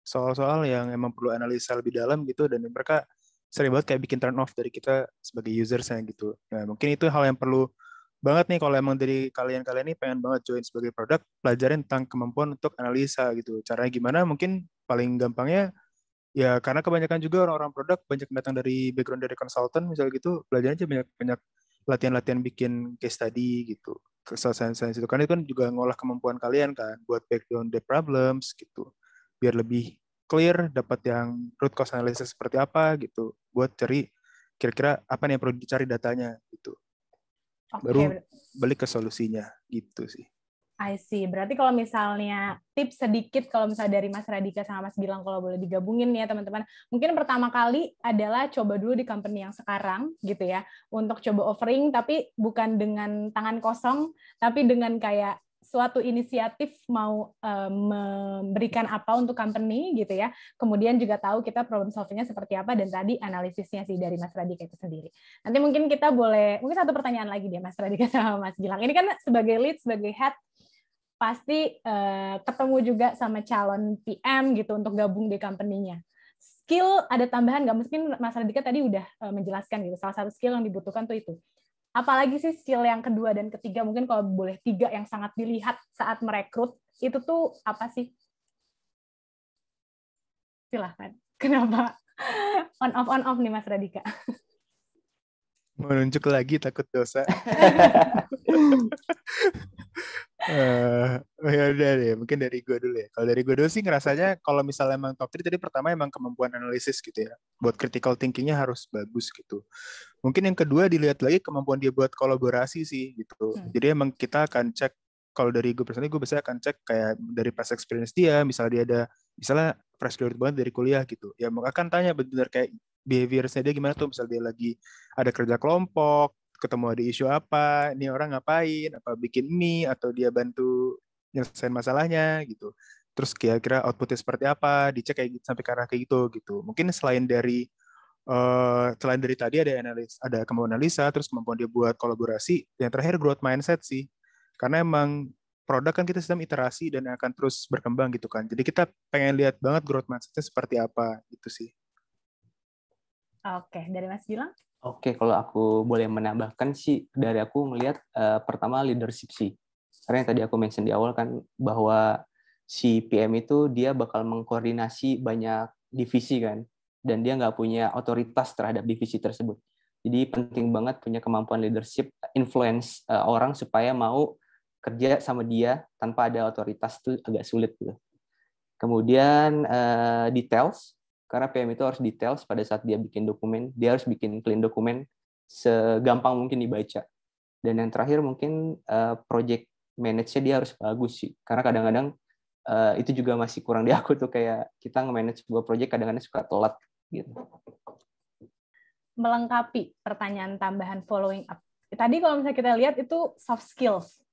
soal-soal yang emang perlu analisa lebih dalam gitu, dan mereka sering banget kayak bikin turn off dari kita sebagai usersnya gitu. Nah, mungkin itu hal yang perlu banget nih kalau emang dari kalian-kalian ini pengen banget join sebagai produk, pelajarin tentang kemampuan untuk analisa gitu. Caranya gimana? Mungkin paling gampangnya ya karena kebanyakan juga orang-orang produk banyak datang dari background dari konsultan misalnya gitu, belajar aja banyak latihan-latihan bikin case study gitu. Ke science itu kan itu kan juga ngolah kemampuan kalian kan buat background the problems gitu. Biar lebih clear dapat yang root cause analysis seperti apa gitu. Buat cari kira-kira apa nih yang perlu dicari datanya gitu. Baru balik ke solusinya gitu sih. I see. Berarti kalau misalnya tips sedikit kalau misalnya dari Mas Radika sama Mas Gilang kalau boleh digabungin ya teman-teman. Mungkin pertama kali adalah coba dulu di company yang sekarang gitu ya. Untuk coba offering tapi bukan dengan tangan kosong, tapi dengan kayak suatu inisiatif mau memberikan apa untuk company gitu ya. Kemudian juga tahu kita problem solving-nya seperti apa dan tadi analisisnya sih dari Mas Radika itu sendiri. Nanti mungkin kita boleh, mungkin satu pertanyaan lagi deh Mas Radika sama Mas Gilang. Ini kan sebagai lead, sebagai head, pasti ketemu juga sama calon PM gitu untuk gabung di company-nya. Skill ada tambahan nggak? Mungkin Mas Radika tadi udah menjelaskan gitu. Salah satu skill yang dibutuhkan tuh itu. Apalagi sih skill yang kedua dan ketiga, mungkin kalau boleh 3 yang sangat dilihat saat merekrut, itu tuh apa sih? Silahkan. Kenapa? On off nih Mas Radika. Menunjuk lagi takut dosa. Ya udah deh, mungkin dari gue dulu ya. Kalau dari gue dulu sih ngerasanya kalau misalnya emang top 3 tadi pertama emang kemampuan analisis gitu ya. Buat critical thinking-nya harus bagus gitu. Mungkin yang kedua dilihat lagi kemampuan dia buat kolaborasi sih gitu. Jadi emang kita akan cek, kalau dari gue personally gue biasanya akan cek kayak dari past experience dia, misalnya dia ada misalnya fresh graduate banget dari kuliah gitu. Ya akan tanya benar-benar kayak behavior-nya dia gimana tuh, misalnya dia lagi ada kerja kelompok, ketemu ada isu apa, ini orang ngapain, apa bikin mie, atau dia bantu nyelesain masalahnya gitu. Terus kira-kira outputnya seperti apa, dicek kayak gitu, sampai ke arah kayak gitu. Mungkin selain dari tadi ada kemampuan analisa, terus kemampuan dia buat kolaborasi, yang terakhir growth mindset sih. Karena emang produk kan kita sistem iterasi dan akan terus berkembang gitu kan. Jadi kita pengen lihat banget growth mindset-nya seperti apa gitu sih. Oke, dari Mas Gilang? Oke, kalau aku boleh menambahkan sih, dari aku melihat pertama leadership sih. Karena yang tadi aku mention di awal kan bahwa si PM itu dia bakal mengkoordinasi banyak divisi kan, dan dia nggak punya otoritas terhadap divisi tersebut. Jadi penting banget punya kemampuan leadership, influence orang supaya mau kerja sama dia tanpa ada otoritas itu agak sulit gitu. Kemudian details, karena PM itu harus details pada saat dia bikin dokumen, dia harus bikin clean dokumen segampang mungkin dibaca. Dan yang terakhir mungkin project manage-nya dia harus bagus sih, karena kadang-kadang itu juga masih kurang di aku tuh, kayak kita nge-manage sebuah project kadang-kadang suka telat gitu. Melengkapi pertanyaan tambahan following up. Tadi kalau misalnya kita lihat itu soft skills.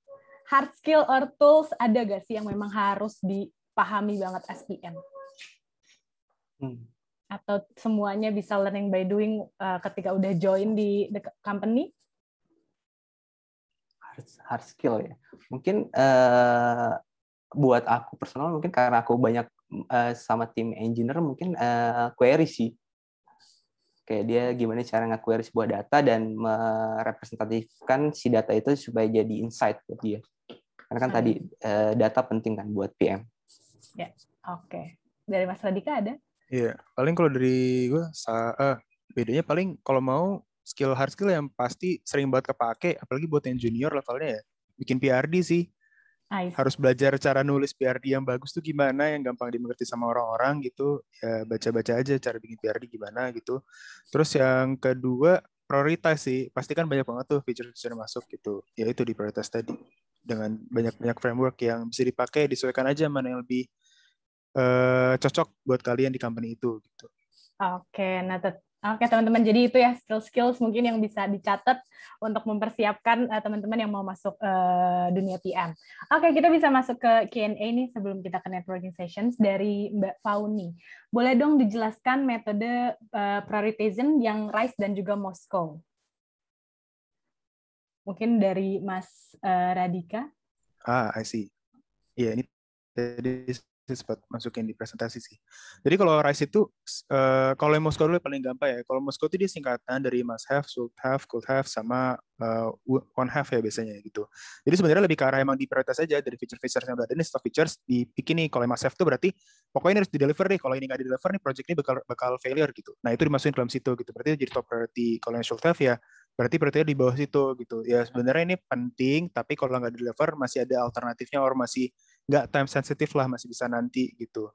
Hard skill or tools ada gak sih yang memang harus dipahami banget as PM? Atau semuanya bisa learning by doing ketika udah join di the company? Hard skill ya. Mungkin buat aku personal, mungkin karena aku banyak sama tim engineer, mungkin query sih. Kayak dia gimana cara nge-query sebuah data dan merepresentatifkan si data itu supaya jadi insight buat dia. Karena kan tadi data penting kan buat PM. Ya, oke. Dari Mas Radika ada? Iya, paling kalau dari gue, bedanya paling kalau mau hard skill yang pasti sering banget kepake, apalagi buat yang junior levelnya ya, bikin PRD sih. Harus belajar cara nulis PRD yang bagus tuh gimana, yang gampang dimengerti sama orang-orang gitu. Ya baca-baca aja cara bikin PRD gimana gitu. Terus yang kedua, prioritas sih. Pasti kan banyak banget tuh feature-feature masuk gitu. Ya itu di prioritas tadi. Dengan banyak-banyak framework yang bisa dipakai, disesuaikan aja mana yang lebih cocok buat kalian di company itu gitu. Oke, oke teman-teman, jadi itu ya skills mungkin yang bisa dicatat untuk mempersiapkan teman-teman yang mau masuk dunia PM. Oke, kita bisa masuk ke Q&A nih sebelum kita ke networking sessions dari Mbak Fauni. Boleh dong dijelaskan metode prioritization yang RISE dan juga Moskow? Mungkin dari Mas Radika. I see. Iya, ini tadi sempat masukin di presentasi sih. Jadi kalau RISE itu, kalau yang Moskow dulu paling gampang ya. Kalau Moskow itu dia singkatan dari must have, should have, could have, sama one have ya biasanya gitu. Jadi sebenarnya lebih ke arah emang di prioritas aja dari feature-feature yang udah ada, ini stock features dibikin nih. Kalau yang must have itu berarti pokoknya ini harus di-deliver nih. Kalau ini nggak di-deliver nih, project ini bakal failure gitu. Nah itu dimasukin dalam situ gitu. Berarti itu jadi top priority. Kalau yang should have ya berarti prioritasnya di bawah situ gitu. Ya sebenarnya ini penting, tapi kalau nggak di-deliver masih ada alternatifnya, or masih nggak time sensitive lah, masih bisa nanti gitu.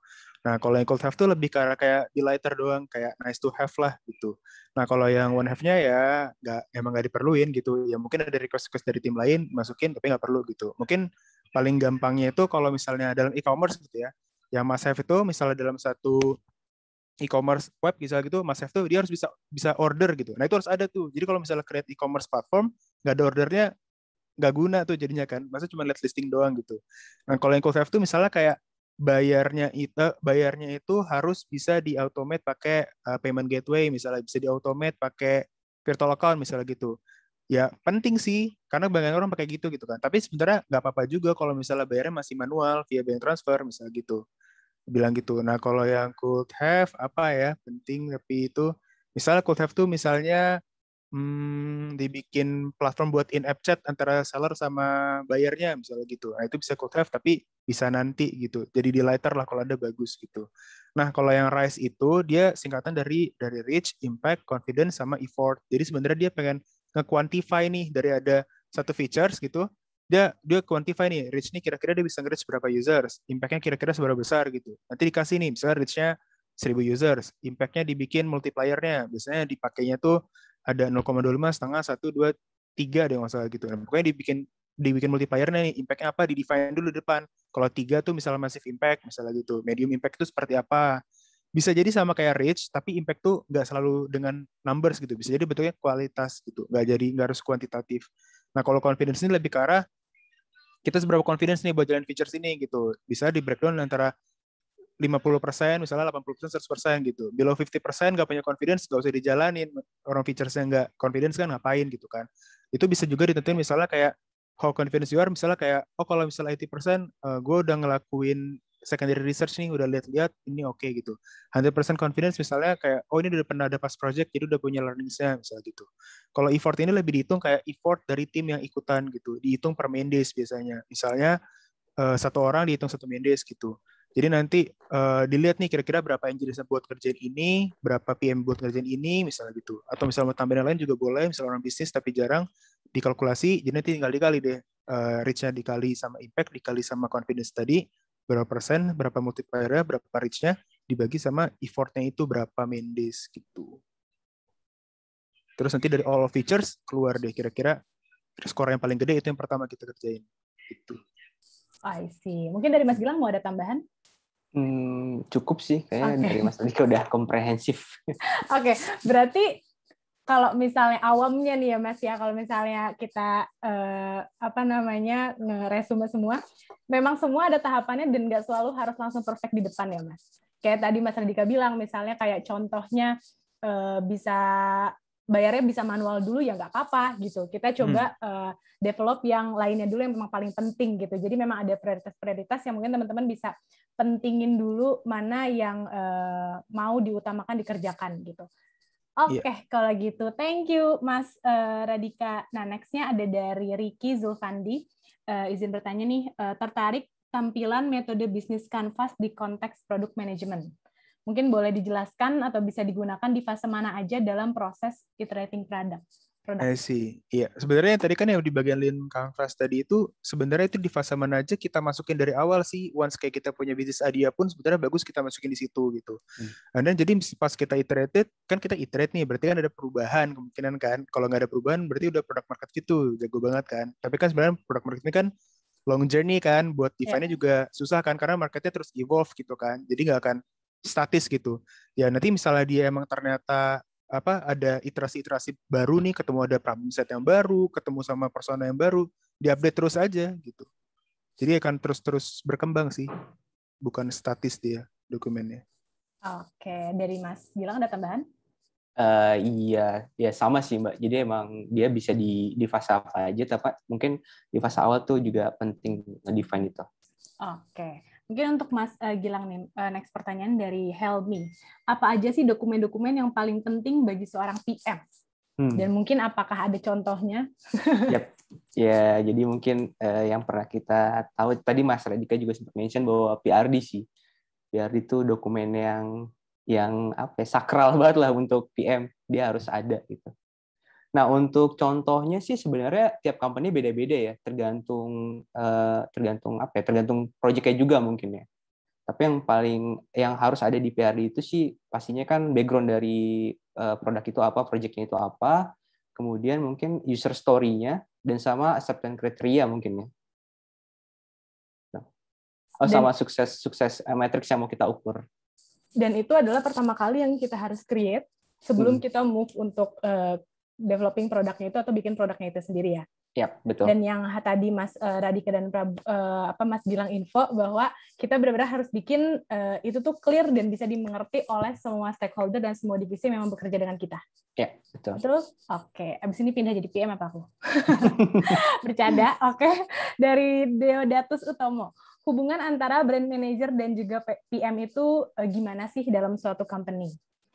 Nah kalau yang could have tuh lebih karena kayak di lighter doang, kayak nice to have lah gitu. Nah kalau yang one have-nya ya emang nggak diperluin gitu. Ya mungkin ada request dari tim lain masukin tapi nggak perlu gitu. Mungkin paling gampangnya itu kalau misalnya dalam e-commerce gitu ya, yang must have itu misalnya dalam satu e-commerce web misalnya gitu, must have tuh dia harus bisa order gitu. Nah itu harus ada tuh. Jadi kalau misalnya create e-commerce platform nggak ada ordernya, nggak guna tuh jadinya kan, masa cuma lihat listing doang gitu. Nah kalau yang could have tuh misalnya kayak bayarnya itu harus bisa di automate pakai payment gateway, misalnya bisa di automate pakai virtual account misalnya gitu. Ya penting sih, karena banyak orang pakai gitu kan. Tapi sebenarnya nggak apa-apa juga kalau misalnya bayarnya masih manual via bank transfer misalnya gitu, bilang gitu. Nah kalau yang could have apa ya penting, tapi itu misalnya could have tuh misalnya dibikin platform buat in-app chat antara seller sama bayarnya misalnya gitu. Nah itu bisa could have tapi bisa nanti gitu. Jadi di lighter lah kalau ada, bagus gitu. Nah kalau yang RISE itu dia singkatan dari reach, impact, confidence, sama effort. Jadi sebenarnya dia pengen nge-quantify nih dari ada satu features gitu. Dia quantify nih, reach nih kira-kira dia bisa nge-reach berapa users, impact-nya kira-kira seberapa besar gitu. Nanti dikasih nih, misalnya reach-nya 1000 users, impact-nya dibikin multiplier-nya. Biasanya dipakainya tuh ada 0,25, setengah, 1, 2, 3 deh masalah gitu. Nah, pokoknya dibikin multiplier-nya nih, impact-nya apa, di-define dulu depan. Kalau 3 tuh misalnya massive impact, misalnya gitu. Medium impact itu seperti apa. Bisa jadi sama kayak reach, tapi impact tuh nggak selalu dengan numbers gitu. Bisa jadi bentuknya kualitas gitu. Nggak harus kuantitatif. Nah, kalau confidence ini lebih ke arah, kita seberapa confidence nih buat jalan features ini gitu. Bisa di breakdown antara 50%, misalnya 80%, 100% gitu. Below 50% nggak punya confidence, nggak usah dijalanin. Orang features-nya nggak confidence kan ngapain gitu kan. Itu bisa juga ditentuin misalnya kayak how confident you are, misalnya kayak, oh kalau misalnya 80%, gue udah ngelakuin secondary research nih, udah lihat-lihat, ini oke gitu. 100% confidence misalnya kayak, oh ini udah pernah ada past project, jadi udah punya learning-nya, misalnya gitu. Kalau effort ini lebih dihitung kayak effort dari tim yang ikutan gitu, dihitung per main days biasanya. Misalnya, satu orang dihitung satu main days gitu. Jadi nanti dilihat nih kira-kira berapa engineer buat kerjain ini, berapa PM buat kerjain ini, misalnya gitu. Atau misalnya mau tambahin yang lain juga boleh, misalnya orang bisnis tapi jarang dikalkulasi, jadi nanti tinggal dikali deh. Reach-nya dikali sama impact, dikali sama confidence tadi, berapa persen, berapa multiplier-nya, berapa reach-nya, dibagi sama effort-nya itu berapa main days gitu. Terus nanti dari all features, keluar deh kira-kira skor yang paling gede itu yang pertama kita kerjain. Gitu. I see. Mungkin dari Mas Gilang mau ada tambahan? Cukup sih, kayaknya dari Mas Radika udah komprehensif. Oke, berarti kalau misalnya awamnya nih ya Mas ya, kalau misalnya kita ngeresume semua, memang semua ada tahapannya dan nggak selalu harus langsung perfect di depan ya Mas. Kayak tadi Mas Radika bilang, misalnya kayak contohnya bisa bayarnya bisa manual dulu ya nggak apa-apa gitu. Kita coba develop yang lainnya dulu yang memang paling penting gitu. Jadi memang ada prioritas-prioritas yang mungkin teman-teman bisa pentingin dulu mana yang mau diutamakan dikerjakan gitu. Oke, kalau gitu thank you Mas Radika. Nah, next-nya ada dari Ricky Zulfandi. Izin bertanya nih, tertarik tampilan metode bisnis Canvas di konteks product management. Mungkin boleh dijelaskan atau bisa digunakan di fase mana aja dalam proses iterating product. I see. Iya, sebenarnya tadi kan yang di bagian Lean Canvas tadi itu sebenarnya itu di fase mana aja kita masukin dari awal sih. Once kayak kita punya bisnis idea pun sebenarnya bagus kita masukin di situ gitu. Dan jadi pas kita iterated, kan kita iterate nih, berarti kan ada perubahan kemungkinan kan. Kalau nggak ada perubahan berarti udah product market fit tuh, jago banget kan. Tapi kan sebenarnya product market ini kan long journey kan, buat define-nya juga susah kan karena marketnya terus evolve gitu kan. Jadi nggak akan statis gitu. Ya nanti misalnya dia emang ternyata ada iterasi-iterasi baru nih, ketemu ada problem set yang baru, ketemu sama persona yang baru, diupdate terus aja gitu. Jadi akan terus-terus berkembang sih, bukan statis dia dokumennya. Oke, dari Mas Gilang ada tambahan? Iya, ya sama sih Mbak. Jadi emang dia bisa di fase apa aja, tapi mungkin di fase awal tuh juga penting nge-define itu. Oke. Mungkin untuk Mas Gilang nih, next pertanyaan dari Helmi. Apa aja sih dokumen-dokumen yang paling penting bagi seorang PM? Dan mungkin apakah ada contohnya? Yep. Ya, jadi mungkin yang pernah kita tahu, tadi Mas Radika juga sempat mention bahwa PRD sih. PRD itu dokumen yang sakral banget lah untuk PM. Dia harus ada gitu. Nah, untuk contohnya sih sebenarnya tiap company beda-beda ya, tergantung project-nya juga mungkin ya. Tapi yang harus ada di PRD itu sih pastinya kan background dari produk itu apa, project-nya itu apa, kemudian mungkin user story-nya dan sama acceptance criteria mungkin ya. Sama sukses matrix yang mau kita ukur. Dan itu adalah pertama kali yang kita harus create sebelum kita move untuk developing produknya itu atau bikin produknya itu sendiri ya. Yap, betul. Dan yang tadi Mas Radika dan Mas bilang info bahwa kita benar-benar harus bikin itu tuh clear dan bisa dimengerti oleh semua stakeholder dan semua divisi yang memang bekerja dengan kita. Ya, betul. Terus, oke. Abis ini pindah jadi PM apa aku? Bercanda, oke. Dari Deodatus Utomo. Hubungan antara brand manager dan juga PM itu gimana sih dalam suatu company?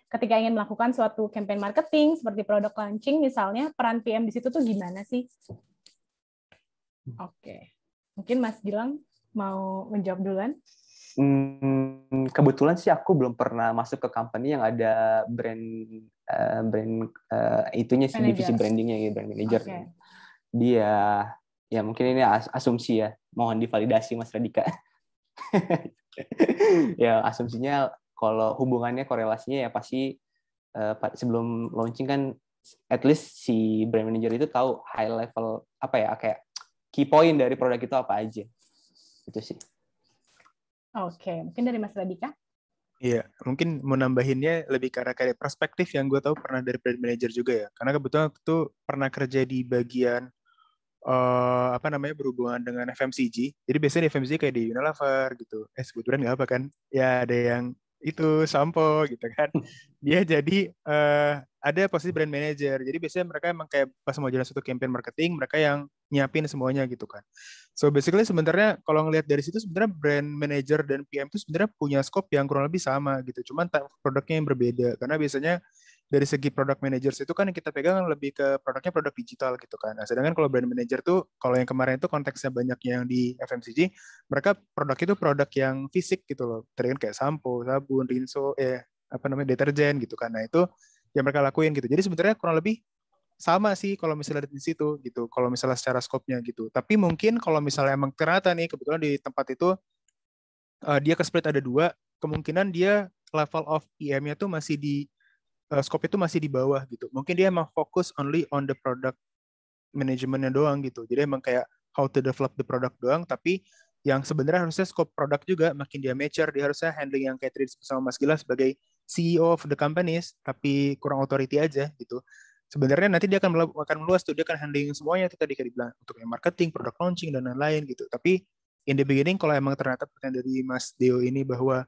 Ketika ingin melakukan suatu campaign marketing seperti product launching misalnya, peran PM di situ tuh gimana sih? Oke. Mungkin Mas Gilang mau menjawab duluan? Kebetulan sih aku belum pernah masuk ke company yang ada brand itunya sih, divisi brandingnya ya, brand manager. Okay. Dia ya mungkin ini asumsi ya, mohon divalidasi Mas Radika. Ya asumsinya kalau hubungannya korelasinya ya pasti sebelum launching kan at least si brand manager itu tahu high level kayak key point dari produk itu apa aja. Itu sih. Oke, mungkin dari Mas Radika? Iya, mungkin mau nambahinnya lebih ke arah kayak perspektif yang gue tahu pernah dari brand manager juga ya. Karena kebetulan waktu itu pernah kerja di bagian berhubungan dengan FMCG. Jadi biasanya di FMCG kayak di Unilever gitu. Sebetulnya nggak apa kan? Ya ada yang itu sampo gitu kan. Dia jadi ada posisi brand manager. Jadi biasanya mereka emang kayak pas mau jalan suatu campaign marketing, mereka yang nyiapin semuanya gitu kan. So basically sebenarnya kalau ngelihat dari situ sebenarnya brand manager dan PM itu sebenarnya punya scope yang kurang lebih sama gitu. Cuman produknya yang berbeda karena biasanya dari segi product managers itu kan yang kita pegang lebih ke produknya produk digital gitu kan. Nah, sedangkan kalau brand manager tuh kalau yang kemarin itu konteksnya banyak yang di FMCG, mereka produk itu produk yang fisik gitu loh. Tadi kan kayak sampo, sabun, rinso, deterjen gitu kan. Nah, itu yang mereka lakuin gitu. Jadi sebenarnya kurang lebih sama sih kalau misalnya di situ gitu. Kalau misalnya secara scope-nya gitu. Tapi mungkin kalau misalnya emang ternyata nih kebetulan di tempat itu dia ke split ada 2, kemungkinan dia level of PM-nya tuh masih di scope itu masih di bawah gitu. Mungkin dia emang fokus only on the product manajemennya doang gitu. Jadi emang kayak how to develop the product doang, tapi yang sebenarnya harusnya scope produk juga makin dia mature, dia harusnya handling yang kayak tadi sama Mas Gila sebagai CEO of the companies, tapi kurang authority aja gitu. Sebenarnya nanti dia akan meluas tuh, dia akan handling semuanya tuh tadi kayak dibilang, untuk yang marketing, product launching, dan lain-lain gitu. Tapi in the beginning, kalau emang ternyata pertanyaan dari Mas Deo ini bahwa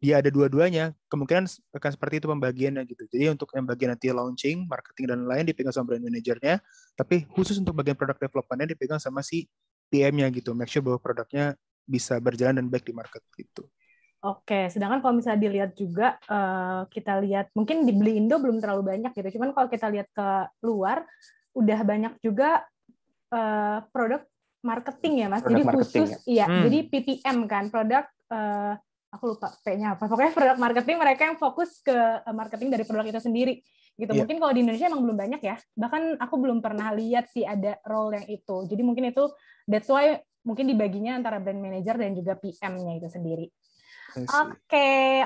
dia ada dua-duanya, kemungkinan akan seperti itu pembagiannya gitu. Jadi untuk yang bagian nanti launching, marketing, dan lain dipegang sama brand manajernya, tapi khusus untuk bagian product development-nya dipegang sama si PM-nya gitu. Make sure bahwa produknya bisa berjalan dan baik di market gitu. Oke, sedangkan kalau misalnya dilihat juga, kita lihat, mungkin di Beli Indo belum terlalu banyak gitu, cuman kalau kita lihat ke luar, udah banyak juga produk marketing ya Mas, Produk jadi marketing, khusus, iya, jadi PPM kan, produk, aku lupa P-nya apa, pokoknya produk marketing mereka yang fokus ke marketing dari produk itu sendiri, gitu. Iya. Mungkin kalau di Indonesia emang belum banyak ya, bahkan aku belum pernah lihat sih ada role yang itu, jadi mungkin itu, that's why mungkin dibaginya antara brand manager dan juga PM-nya itu sendiri. Oke.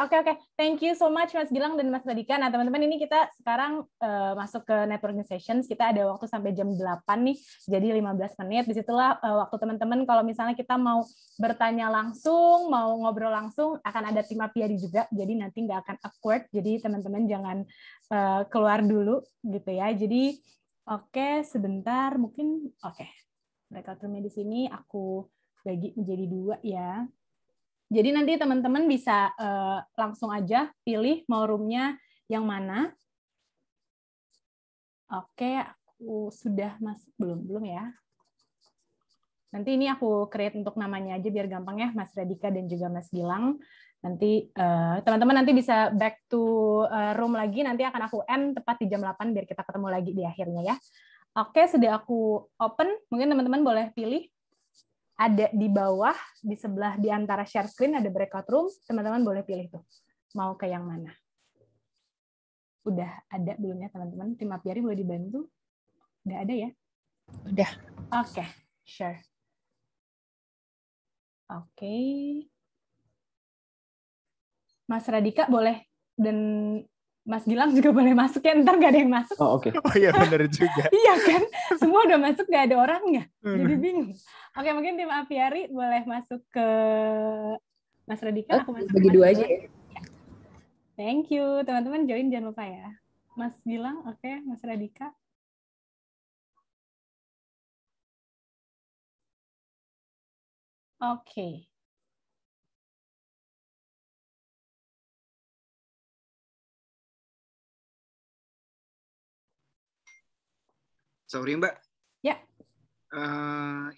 Thank you so much Mas Gilang dan Mas Radika. Nah, teman-teman, ini kita sekarang masuk ke networking sessions. Kita ada waktu sampai jam 8 nih, jadi 15 menit. Disitulah waktu teman-teman kalau misalnya kita mau bertanya langsung, mau ngobrol langsung, akan ada tim apiari juga, jadi nanti nggak akan awkward. Jadi teman-teman jangan keluar dulu gitu ya. Jadi oke, sebentar mungkin breakout room-nya di sini aku bagi menjadi 2 ya. Jadi nanti teman-teman bisa langsung aja pilih mau room-nya yang mana. Oke, aku sudah masuk belum ya. Nanti ini aku create untuk namanya aja biar gampang ya, Mas Radika dan juga Mas Gilang. Nanti teman-teman nanti bisa back to room lagi, nanti akan aku end tepat di jam 8 biar kita ketemu lagi di akhirnya ya. Oke, sudah aku open, mungkin teman-teman boleh pilih. Ada di bawah, di sebelah di antara share screen ada breakout room, teman-teman boleh pilih tuh, mau ke yang mana. Udah ada belum ya teman-teman? Tim apiari boleh dibantu? Udah ada ya? Udah. Oke, share. Oke. Mas Radika boleh, dan Mas Gilang juga boleh masuk ya, ntar nggak ada yang masuk. Oh, oke. Oh iya, benar juga. Iya kan? Semua udah masuk, nggak ada orangnya. Jadi bingung. Oke, mungkin tim apiari boleh masuk ke Mas Radika. Aku masuk bagi 2 aja ya. Thank you. Teman-teman join jangan lupa ya. Mas Gilang, oke. Mas Radika. Oke. Sorry Mbak. Ya.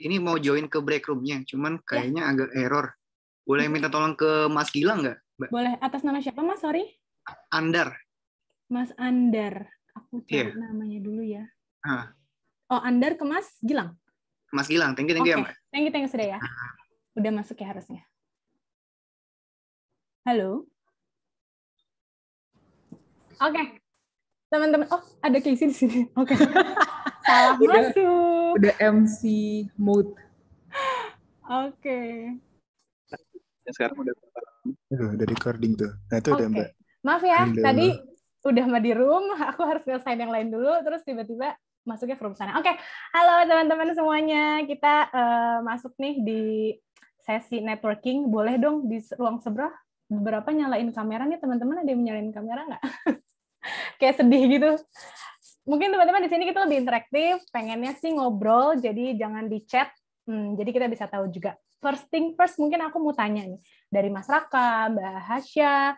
Ini mau join ke break room-nya, cuman kayaknya agak error. Boleh minta tolong ke Mas Gilang nggak, Mbak? Boleh. Atas nama siapa, Mas? Sorry. Andar. Mas Andar. Aku cari namanya dulu ya. Oh, Andar ke Mas Gilang? Mas Gilang, thank you ya Mbak. Thank you sudah ya. Udah masuk ya harusnya. Halo. Oke. Teman-teman, ada Casey di sini. Oke. Salah masuk. Udah MC mode. Oke. Sekarang udah recording tuh. Nah, itu udah Mbak. Maaf ya, tadi udah di room, aku harus selesai yang lain dulu, terus tiba-tiba masuknya ke room sana. Oke, halo teman-teman semuanya. Kita masuk nih di sesi networking. Boleh dong di ruang sebelah beberapa nyalain kamera nih teman-teman, ada yang nyalain kamera nggak? Kayak sedih gitu. Mungkin teman-teman di sini kita lebih interaktif, pengennya sih ngobrol, jadi jangan di chat. Jadi kita bisa tahu juga. First thing first, mungkin aku mau tanya nih dari Mas Raka, Mbak Hasya,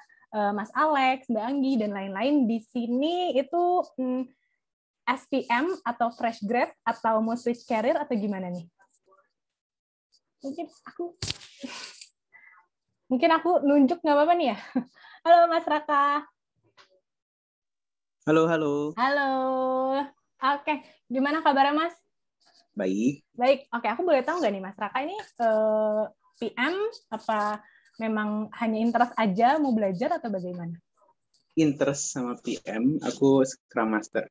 Mas Alex, Mbak Anggi dan lain-lain di sini itu SPM atau fresh grad atau mau switch career atau gimana nih? Mungkin aku nunjuk nggak apa-apa nih ya. Halo Mas Raka. Halo. Halo. Oke, gimana kabarnya Mas? Baik. Oke, aku boleh tahu nggak nih Mas Raka ini PM apa memang hanya interest aja mau belajar atau bagaimana? Interest sama PM, aku Scrum Master.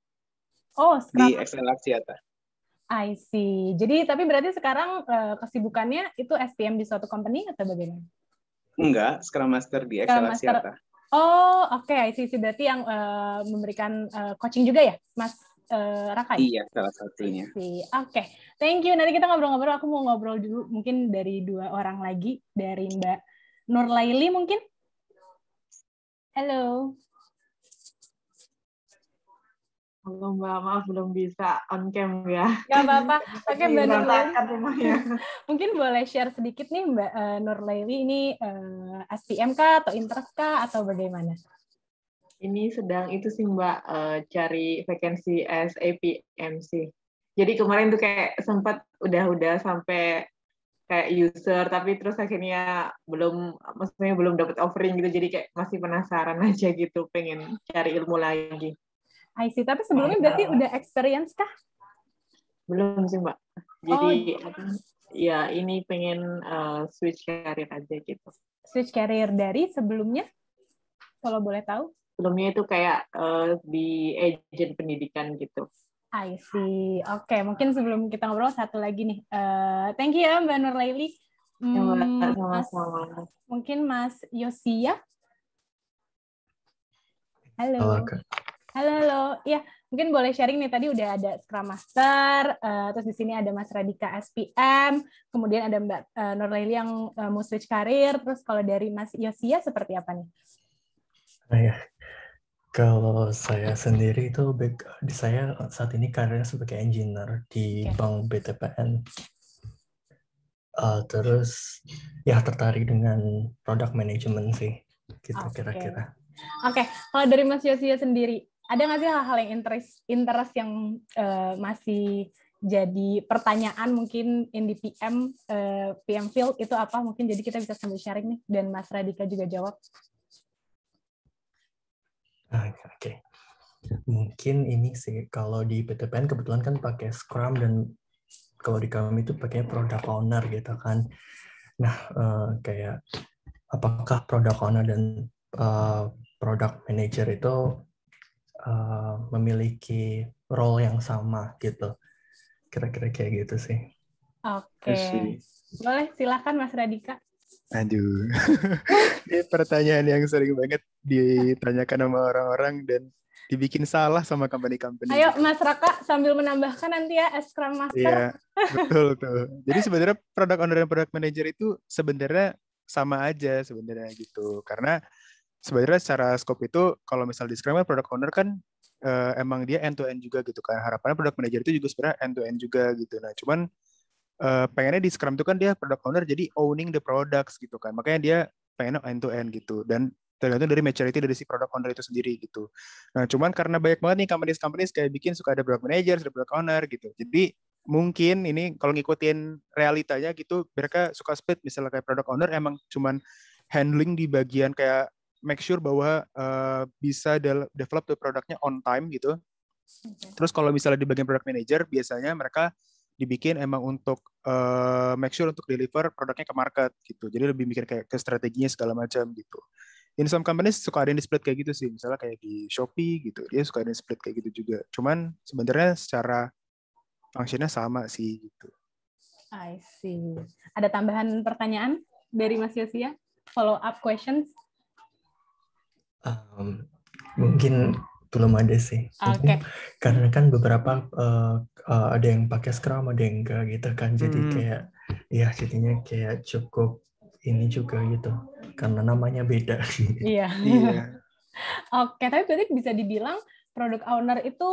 Oh, di Scrum. Excel Axiata. I see. Jadi tapi berarti sekarang kesibukannya itu SPM di suatu company atau bagaimana? Enggak, Scrum Master di Excel Axiata. Oh, oke. I see. Berarti yang memberikan coaching juga ya, Mas Raka? Iya, salah satunya. Oke. Thank you. Nanti kita ngobrol-ngobrol. Aku mau ngobrol dulu mungkin dari 2 orang lagi. Dari Mbak Nurlaili mungkin. Halo. Halo Mbak, maaf belum bisa on cam ya. Nggak apa-apa. Oke, Mbak Nurlaili. Mungkin boleh share sedikit nih Mbak Nurlaili ini SPM kah atau interest kah atau bagaimana? Ini sedang itu sih Mbak, cari vacancy as APM sih. Jadi kemarin tuh kayak sempat udah sampai kayak user, tapi terus akhirnya maksudnya belum dapat offering gitu, jadi kayak masih penasaran aja gitu, pengen cari ilmu lagi. I see. Tapi sebelumnya berarti udah experience kah? Belum sih Mbak. Jadi ya ini pengen switch career aja gitu. Switch career dari sebelumnya? Kalau boleh tahu? Sebelumnya itu kayak di agen pendidikan gitu. I see. Oke, mungkin sebelum kita ngobrol satu lagi nih. Thank you ya Mbak Nurlaili. Sama-sama. Mungkin Mas Yosia. Halo. Halo. Ya, mungkin boleh sharing nih. Tadi udah ada Scrum Master, terus di sini ada Mas Radika SPM, kemudian ada Mbak Nurlaili yang mau switch karir. Terus kalau dari Mas Yosia seperti apa nih? Kalau saya sendiri itu saya saat ini karirnya sebagai engineer di Bank BTPN. Terus ya tertarik dengan product management sih, gitu kira-kira. Oke, kalau dari Mas Yosia sendiri, ada nggak sih hal-hal yang interest yang masih jadi pertanyaan mungkin in di PM field itu apa? Mungkin jadi kita bisa sambil sharing nih, dan Mas Radika juga jawab. Oke. Mungkin ini sih, kalau di PTPN kebetulan kan pakai Scrum, dan kalau di kami itu pakai product owner gitu kan. Nah, kayak apakah product owner dan product manager itu memiliki role yang sama gitu. Kira-kira kayak gitu sih. Oke. Boleh, silakan Mas Radika. Aduh, ini pertanyaan yang sering banget ditanyakan sama orang-orang dan dibikin salah sama company-company. Ayo Mas Raka sambil menambahkan nanti ya Scrum Master. Iya, betul tuh. Jadi sebenarnya product owner dan product manager itu sebenarnya sama aja sebenarnya gitu. Karena sebenarnya secara scope itu kalau misal di Scrum product owner kan emang dia end to end juga gitu kan. Harapannya product manager itu juga sebenarnya end to end juga gitu. Nah, cuman pengennya di Scrum itu kan dia product owner jadi owning the products gitu kan. Makanya dia pengennya end to end gitu. Dan tergantung dari maturity dari si product owner itu sendiri gitu. Nah, cuman karena banyak banget nih companies kayak bikin suka ada product manager, ada product owner gitu. Jadi mungkin ini kalau ngikutin realitanya gitu, mereka suka split misalnya kayak product owner emang cuman handling di bagian kayak make sure bahwa bisa develop the produknya on time gitu. Terus kalau misalnya di bagian product manager biasanya mereka dibikin emang untuk make sure untuk deliver produknya ke market gitu. Jadi lebih mikir kayak ke strateginya segala macam gitu. In some companies suka ada yang di split kayak gitu sih. Misalnya kayak di Shopee gitu, dia suka ada yang split kayak gitu juga. Cuman sebenarnya secara fungsinya sama sih gitu. I see. Ada tambahan pertanyaan dari Mas Yosia? Follow up questions? Mungkin belum ada sih. Karena kan beberapa ada yang pakai Scrum, ada yang enggak gitu kan. Jadi kayak ya jadinya kayak cukup ini juga gitu. Karena namanya beda. Iya. Oke, tapi berarti bisa dibilang product owner itu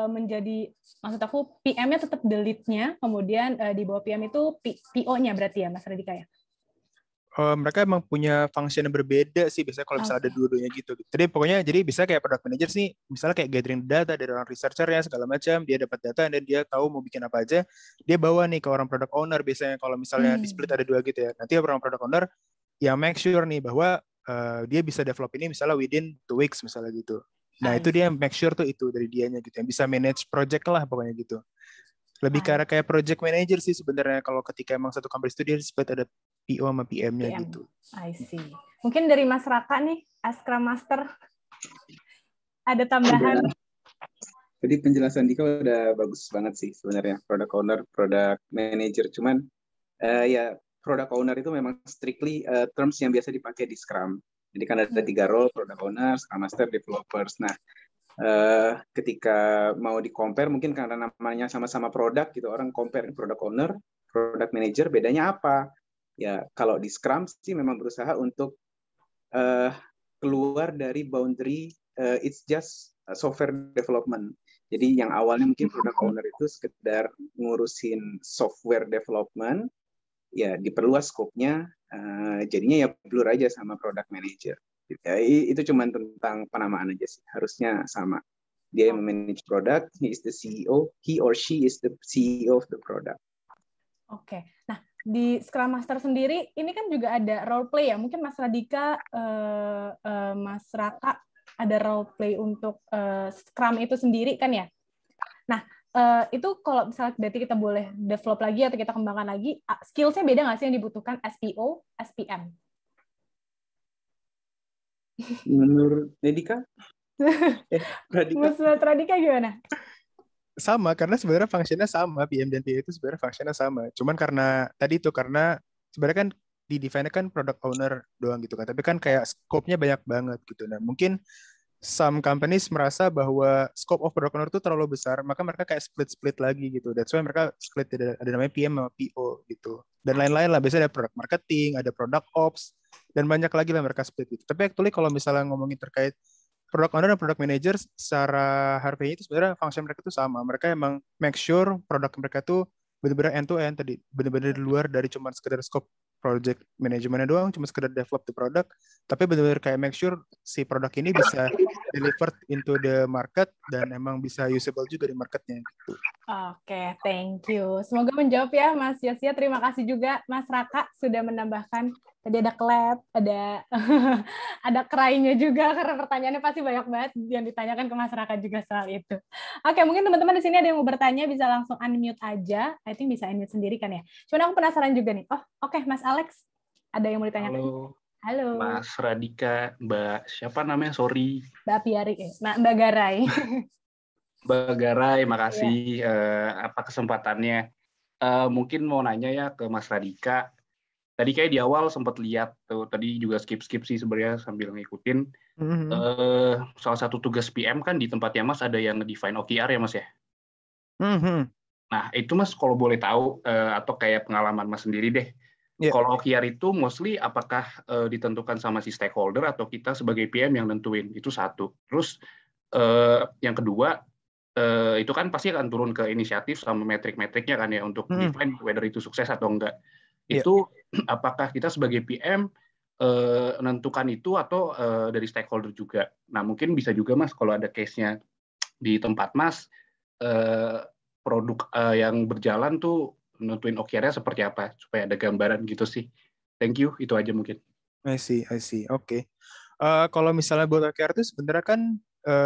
menjadi, maksud aku PM-nya tetap the lead-nya, kemudian di bawah PM itu PO-nya berarti ya Mas Radika ya? Mereka emang punya function yang berbeda sih biasanya kalau misalnya ada dua-duanya gitu. Jadi pokoknya jadi bisa kayak product manager sih, misalnya kayak gathering data dari orang researcher-nya segala macam, dia dapat data dan dia tahu mau bikin apa aja, dia bawa nih ke orang product owner biasanya kalau misalnya di split ada dua gitu ya. Nanti orang product owner yang make sure nih bahwa dia bisa develop ini misalnya within 2 weeks misalnya gitu. Nah, itu dia make sure tuh itu dari dianya gitu, yang bisa manage project lah pokoknya gitu. Lebih ke arah kayak project manager sih sebenarnya kalau ketika emang satu company itu dia split ada PO sama PM-nya gitu. I see. Mungkin dari Mas Raka nih, as Scrum Master, ada tambahan? Jadi penjelasan Dika udah bagus banget sih sebenarnya, product owner, product manager. Cuman ya product owner itu memang strictly terms yang biasa dipakai di Scrum. Jadi kan ada 3 role, product owner, Scrum Master, developers. Nah, ketika mau di-compare mungkin karena namanya sama-sama produk gitu, orang compare product owner, product manager, bedanya apa? Ya kalau di Scrum sih memang berusaha untuk keluar dari boundary it's just software development. Jadi yang awalnya mungkin product owner itu sekedar ngurusin software development, ya diperluas scope-nya, jadinya ya blur aja sama product manager. Ya, itu cuma tentang penamaan aja sih, harusnya sama. Dia yang memanage product, he is the CEO, he or she is the CEO of the product. Oke, nah di Scrum Master sendiri ini kan juga ada role play ya. Mungkin Mas Radika, Mas Raka ada role play untuk Scrum itu sendiri kan ya. Nah itu kalau misalnya berarti kita boleh develop lagi atau kita kembangkan lagi, skills-nya beda nggak sih yang dibutuhkan SPO, SPM? Menurut Radika? Mas Radika gimana? Sama, karena sebenarnya fungsinya sama, PM dan PO itu sebenarnya fungsinya sama. Cuman karena tadi itu karena sebenarnya kan di define kan product owner doang gitu kan, tapi kan kayak scope-nya banyak banget gitu. Nah, mungkin some companies merasa bahwa scope of product owner itu terlalu besar, maka mereka kayak split-split lagi gitu. That's why mereka split, ada namanya PM sama PO gitu. Dan lain-lain lah, biasanya ada product marketing, ada product ops, dan banyak lagi lah mereka split gitu. Tapi actually kalau misalnya ngomongin terkait product owner dan product manager secara harfiahnya itu sebenarnya function mereka itu sama. Mereka emang make sure produk mereka tuh benar-benar end to end tadi, benar-benar di luar dari cuma sekedar scope project manajemennya doang, cuma sekedar develop the product, tapi benar-benar kayak make sure si produk ini bisa delivered into the market dan emang bisa usable juga di marketnya gitu. Oke, thank you. Semoga menjawab ya Mas Yosia. Terima kasih juga Mas Raka sudah menambahkan. Tadi ada clap, ada ada cry-nya juga karena pertanyaannya pasti banyak banget yang ditanyakan ke Mas Raka juga soal itu. Oke, mungkin teman-teman di sini ada yang mau bertanya bisa langsung unmute aja. I think bisa unmute sendiri kan ya. Cuman aku penasaran juga nih. Oh, oke, Mas Alex. Ada yang mau ditanyakan? Halo. Mas Radika, Mbak siapa namanya? Sorry. Mbak Piari. Nah, Mbak Garai. Mbak Garai, makasih apa kesempatannya. Mungkin mau nanya ya ke Mas Radika. Tadi kayak di awal sempat lihat tuh, tadi juga skip sih sebenarnya sambil ngikutin. Salah satu tugas PM kan di tempatnya Mas ada yang define OKR ya Mas ya. Nah itu Mas kalau boleh tahu atau kayak pengalaman Mas sendiri deh. Kalau OKR itu mostly apakah ditentukan sama si stakeholder atau kita sebagai PM yang nentuin? Itu satu. Terus yang kedua itu kan pasti akan turun ke inisiatif sama metrik-metriknya kan ya untuk define whether itu sukses atau enggak. Itu apakah kita sebagai PM menentukan itu atau dari stakeholder juga. Nah mungkin bisa juga Mas kalau ada case-nya di tempat Mas produk yang berjalan tuh nentuin OKR-nya seperti apa supaya ada gambaran gitu sih. Thank you, itu aja mungkin. I see. Oke. Kalau misalnya buat OKR itu sebenarnya kan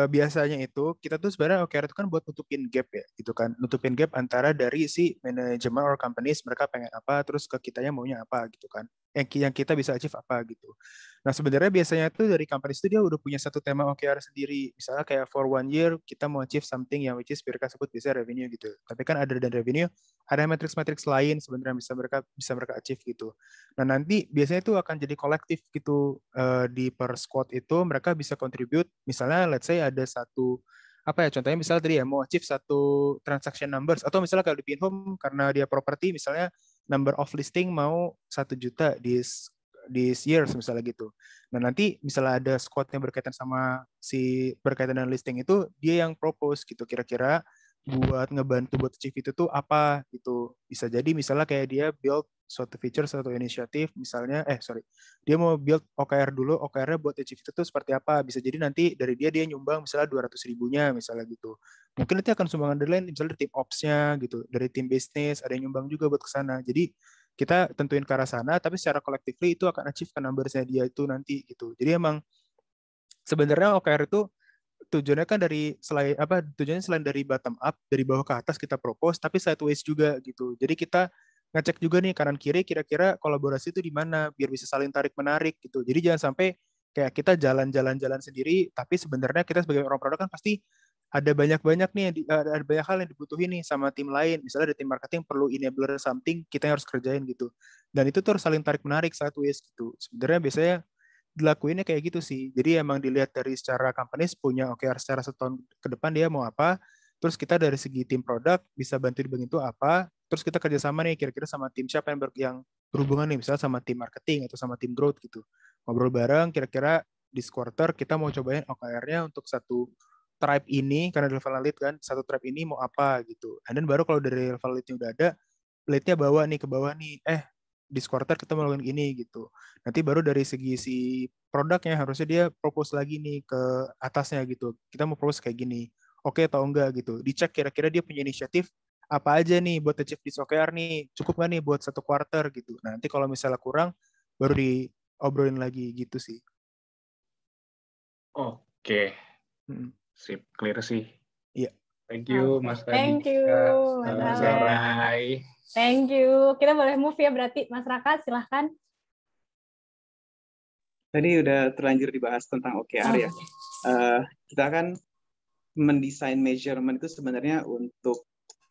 biasanya itu kita tuh sebenarnya OKR itu kan buat nutupin gap ya, gitu kan, nutupin gap antara dari si manajemen or companies mereka pengen apa, terus ke kitanya maunya apa gitu kan, yang kita bisa achieve apa gitu. Nah sebenarnya biasanya tuh dari companies itu dia udah punya satu tema OKR sendiri, misalnya kayak for 1 year kita mau achieve something yang which is mereka sebut bisa revenue gitu. Tapi kan ada dan revenue, ada matrix-matrix lain sebenarnya bisa mereka achieve gitu. Nah nanti biasanya itu akan jadi kolektif gitu di per squad itu mereka bisa contribute. Misalnya let's say ada satu apa ya contohnya misalnya tadi ya mau achieve satu transaction numbers atau misalnya kalau di Pinhome karena dia property misalnya number of listing mau 1 juta this year misalnya gitu. Nah nanti misalnya ada squad yang berkaitan sama berkaitan dengan listing itu dia yang propose gitu kira-kira buat ngebantu buat achieve itu tuh apa gitu. Bisa jadi misalnya kayak dia build suatu feature, suatu inisiatif, misalnya, dia mau build OKR dulu, OKR-nya buat achieve itu tuh seperti apa. Bisa jadi nanti dari dia nyumbang misalnya 200.000-nya misalnya gitu. Mungkin nanti akan sumbangan dari lain, misalnya dari tim ops-nya gitu, dari tim bisnis, ada yang nyumbang juga buat ke sana. Jadi kita tentuin ke arah sana, tapi secara collectively itu akan achieve ke numbers-nya dia itu nanti gitu. Jadi emang sebenarnya OKR itu tujuannya kan tujuannya selain dari bottom up, dari bawah ke atas kita propose, tapi sideways juga gitu. Jadi kita ngecek juga nih kanan kiri kira-kira kolaborasi itu di mana biar bisa saling tarik menarik gitu. Jadi jangan sampai kayak kita jalan-jalan sendiri, tapi sebenarnya kita sebagai orang produk kan pasti ada banyak nih, ada banyak hal yang dibutuhin nih sama tim lain. Misalnya ada tim marketing perlu enabler something, kita yang harus kerjain gitu. Dan itu tuh harus saling tarik menarik sideways gitu. Sebenarnya biasanya dilakuinnya kayak gitu sih. Jadi emang dilihat dari secara companies punya OKR secara setahun ke depan dia mau apa, terus kita dari segi tim produk bisa bantu di bagian itu apa, terus kita kerjasama nih kira-kira sama tim siapa yang berhubungan nih, misalnya sama tim marketing atau sama tim growth gitu. Ngobrol bareng kira-kira di quarter kita mau cobain OKR-nya untuk satu tribe ini, karena level lead kan, satu tribe ini mau apa gitu. And then baru kalau dari level lead-nya udah ada, lead-nya bawa nih ke bawah nih, di quarter kita mau lakukan ini gitu. Nanti baru dari segi si produknya harusnya dia propose lagi nih ke atasnya gitu. Kita mau propose kayak gini. Oke atau enggak gitu. Dicek kira-kira dia punya inisiatif apa aja nih buat achieve di OKR nih. Cukup nggak nih buat satu quarter gitu. Nah, nanti kalau misalnya kurang baru diobrolin lagi gitu sih. Oke. Hmm. Sip, clear sih. Iya. Thank you, Mas Radika. Thank you, Mas Sarai. Thank you. Kita boleh move ya berarti, Mas Raka, silahkan. Tadi udah terlanjur dibahas tentang OKR ya. Kita kan mendesain measurement itu sebenarnya untuk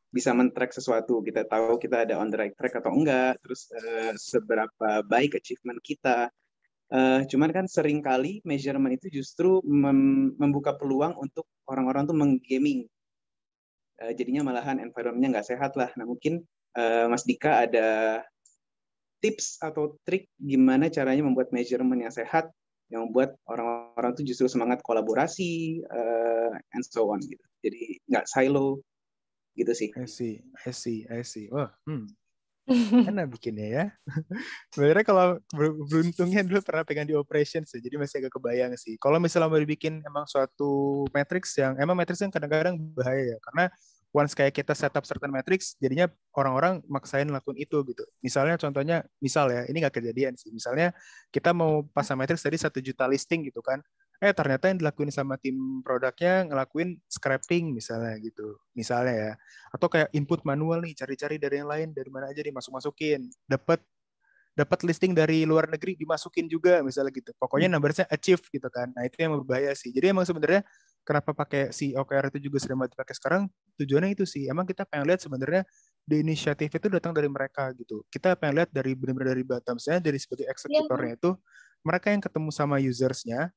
bisa men-track sesuatu. Kita tahu kita ada on the right track atau enggak, terus seberapa baik achievement kita. Cuman kan seringkali measurement itu justru membuka peluang untuk orang-orang tuh menggaming. Jadinya malahan environment-nya nggak sehat lah. Nah mungkin Mas Dika ada tips atau trik gimana caranya membuat measurement yang sehat, yang membuat orang-orang tuh justru semangat kolaborasi, and so on gitu. Jadi nggak silo gitu sih. I see. Wah, enak bikinnya ya. Sebenarnya kalau beruntungnya dulu pernah pegang di operations sih, jadi masih agak kebayang sih. Kalau misalnya mau dibikin emang suatu matrix yang kadang-kadang bahaya ya, karena once kayak kita setup certain matrix, jadinya orang-orang maksain lakuin itu gitu. Misalnya contohnya, ini nggak kejadian sih. Misalnya kita mau pasang matrix tadi 1 juta listing gitu kan, ternyata yang dilakuin sama tim produknya ngelakuin scrapping misalnya gitu. Misalnya ya. Atau kayak input manual nih, cari-cari dari yang lain, dari mana aja dimasuk-masukin. Dapat listing dari luar negeri dimasukin juga misalnya gitu. Pokoknya numbersnya achieve gitu kan. Nah, itu yang berbahaya sih. Jadi emang sebenarnya kenapa pakai si OKR itu juga sering banget dipakai sekarang, tujuannya itu sih. Emang kita pengen lihat sebenarnya the initiative itu datang dari mereka gitu. Kita pengen lihat dari benar-benar dari bottom-nya, dari sebagai eksekutornya itu mereka yang ketemu sama usersnya.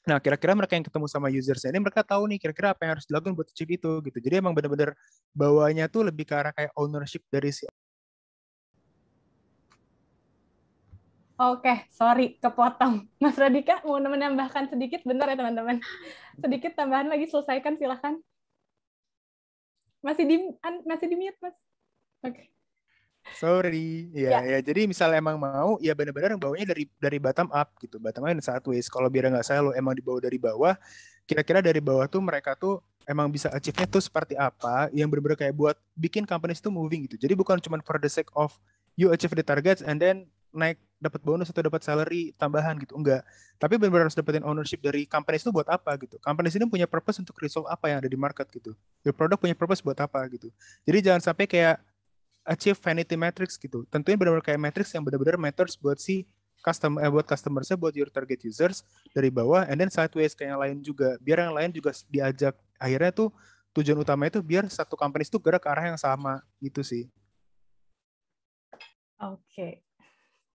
Nah, kira-kira mereka yang ketemu sama usersnya ini mereka tahu nih kira-kira apa yang harus dilakukan buat achieve itu gitu. Jadi emang benar-benar bawahnya tuh lebih ke arah kayak ownership dari si. Oke, sorry kepotong. Mas Radika mau menambahkan sedikit, bentar ya teman-teman. Sedikit tambahan lagi, selesaikan silahkan. Masih di mute, Mas. Oke. Sorry, ya. Jadi misalnya emang mau, ya benar-benar bawanya dari bottom up gitu, bottom up dan sideways. Kalau biar nggak salah lo emang dibawa dari bawah, kira-kira dari bawah tuh mereka tuh emang bisa achieve-nya tuh seperti apa, yang benar-benar kayak buat bikin companies tuh moving gitu. Jadi bukan cuma for the sake of you achieve the targets and then naik dapat bonus atau dapat salary tambahan gitu, enggak. Tapi benar-benar harus dapetin ownership dari companies itu buat apa gitu. Companies ini punya purpose untuk resolve apa yang ada di market gitu. Your product punya purpose buat apa gitu. Jadi jangan sampai kayak achieve vanity metrics gitu. Tentunya benar-benar kayak matrix yang benar-benar matters buat si customersnya, buat your target users dari bawah, and then sideways kayak yang lain juga. Biar yang lain juga diajak. Akhirnya tuh tujuan utama itu biar satu company itu gerak ke arah yang sama gitu sih. Oke.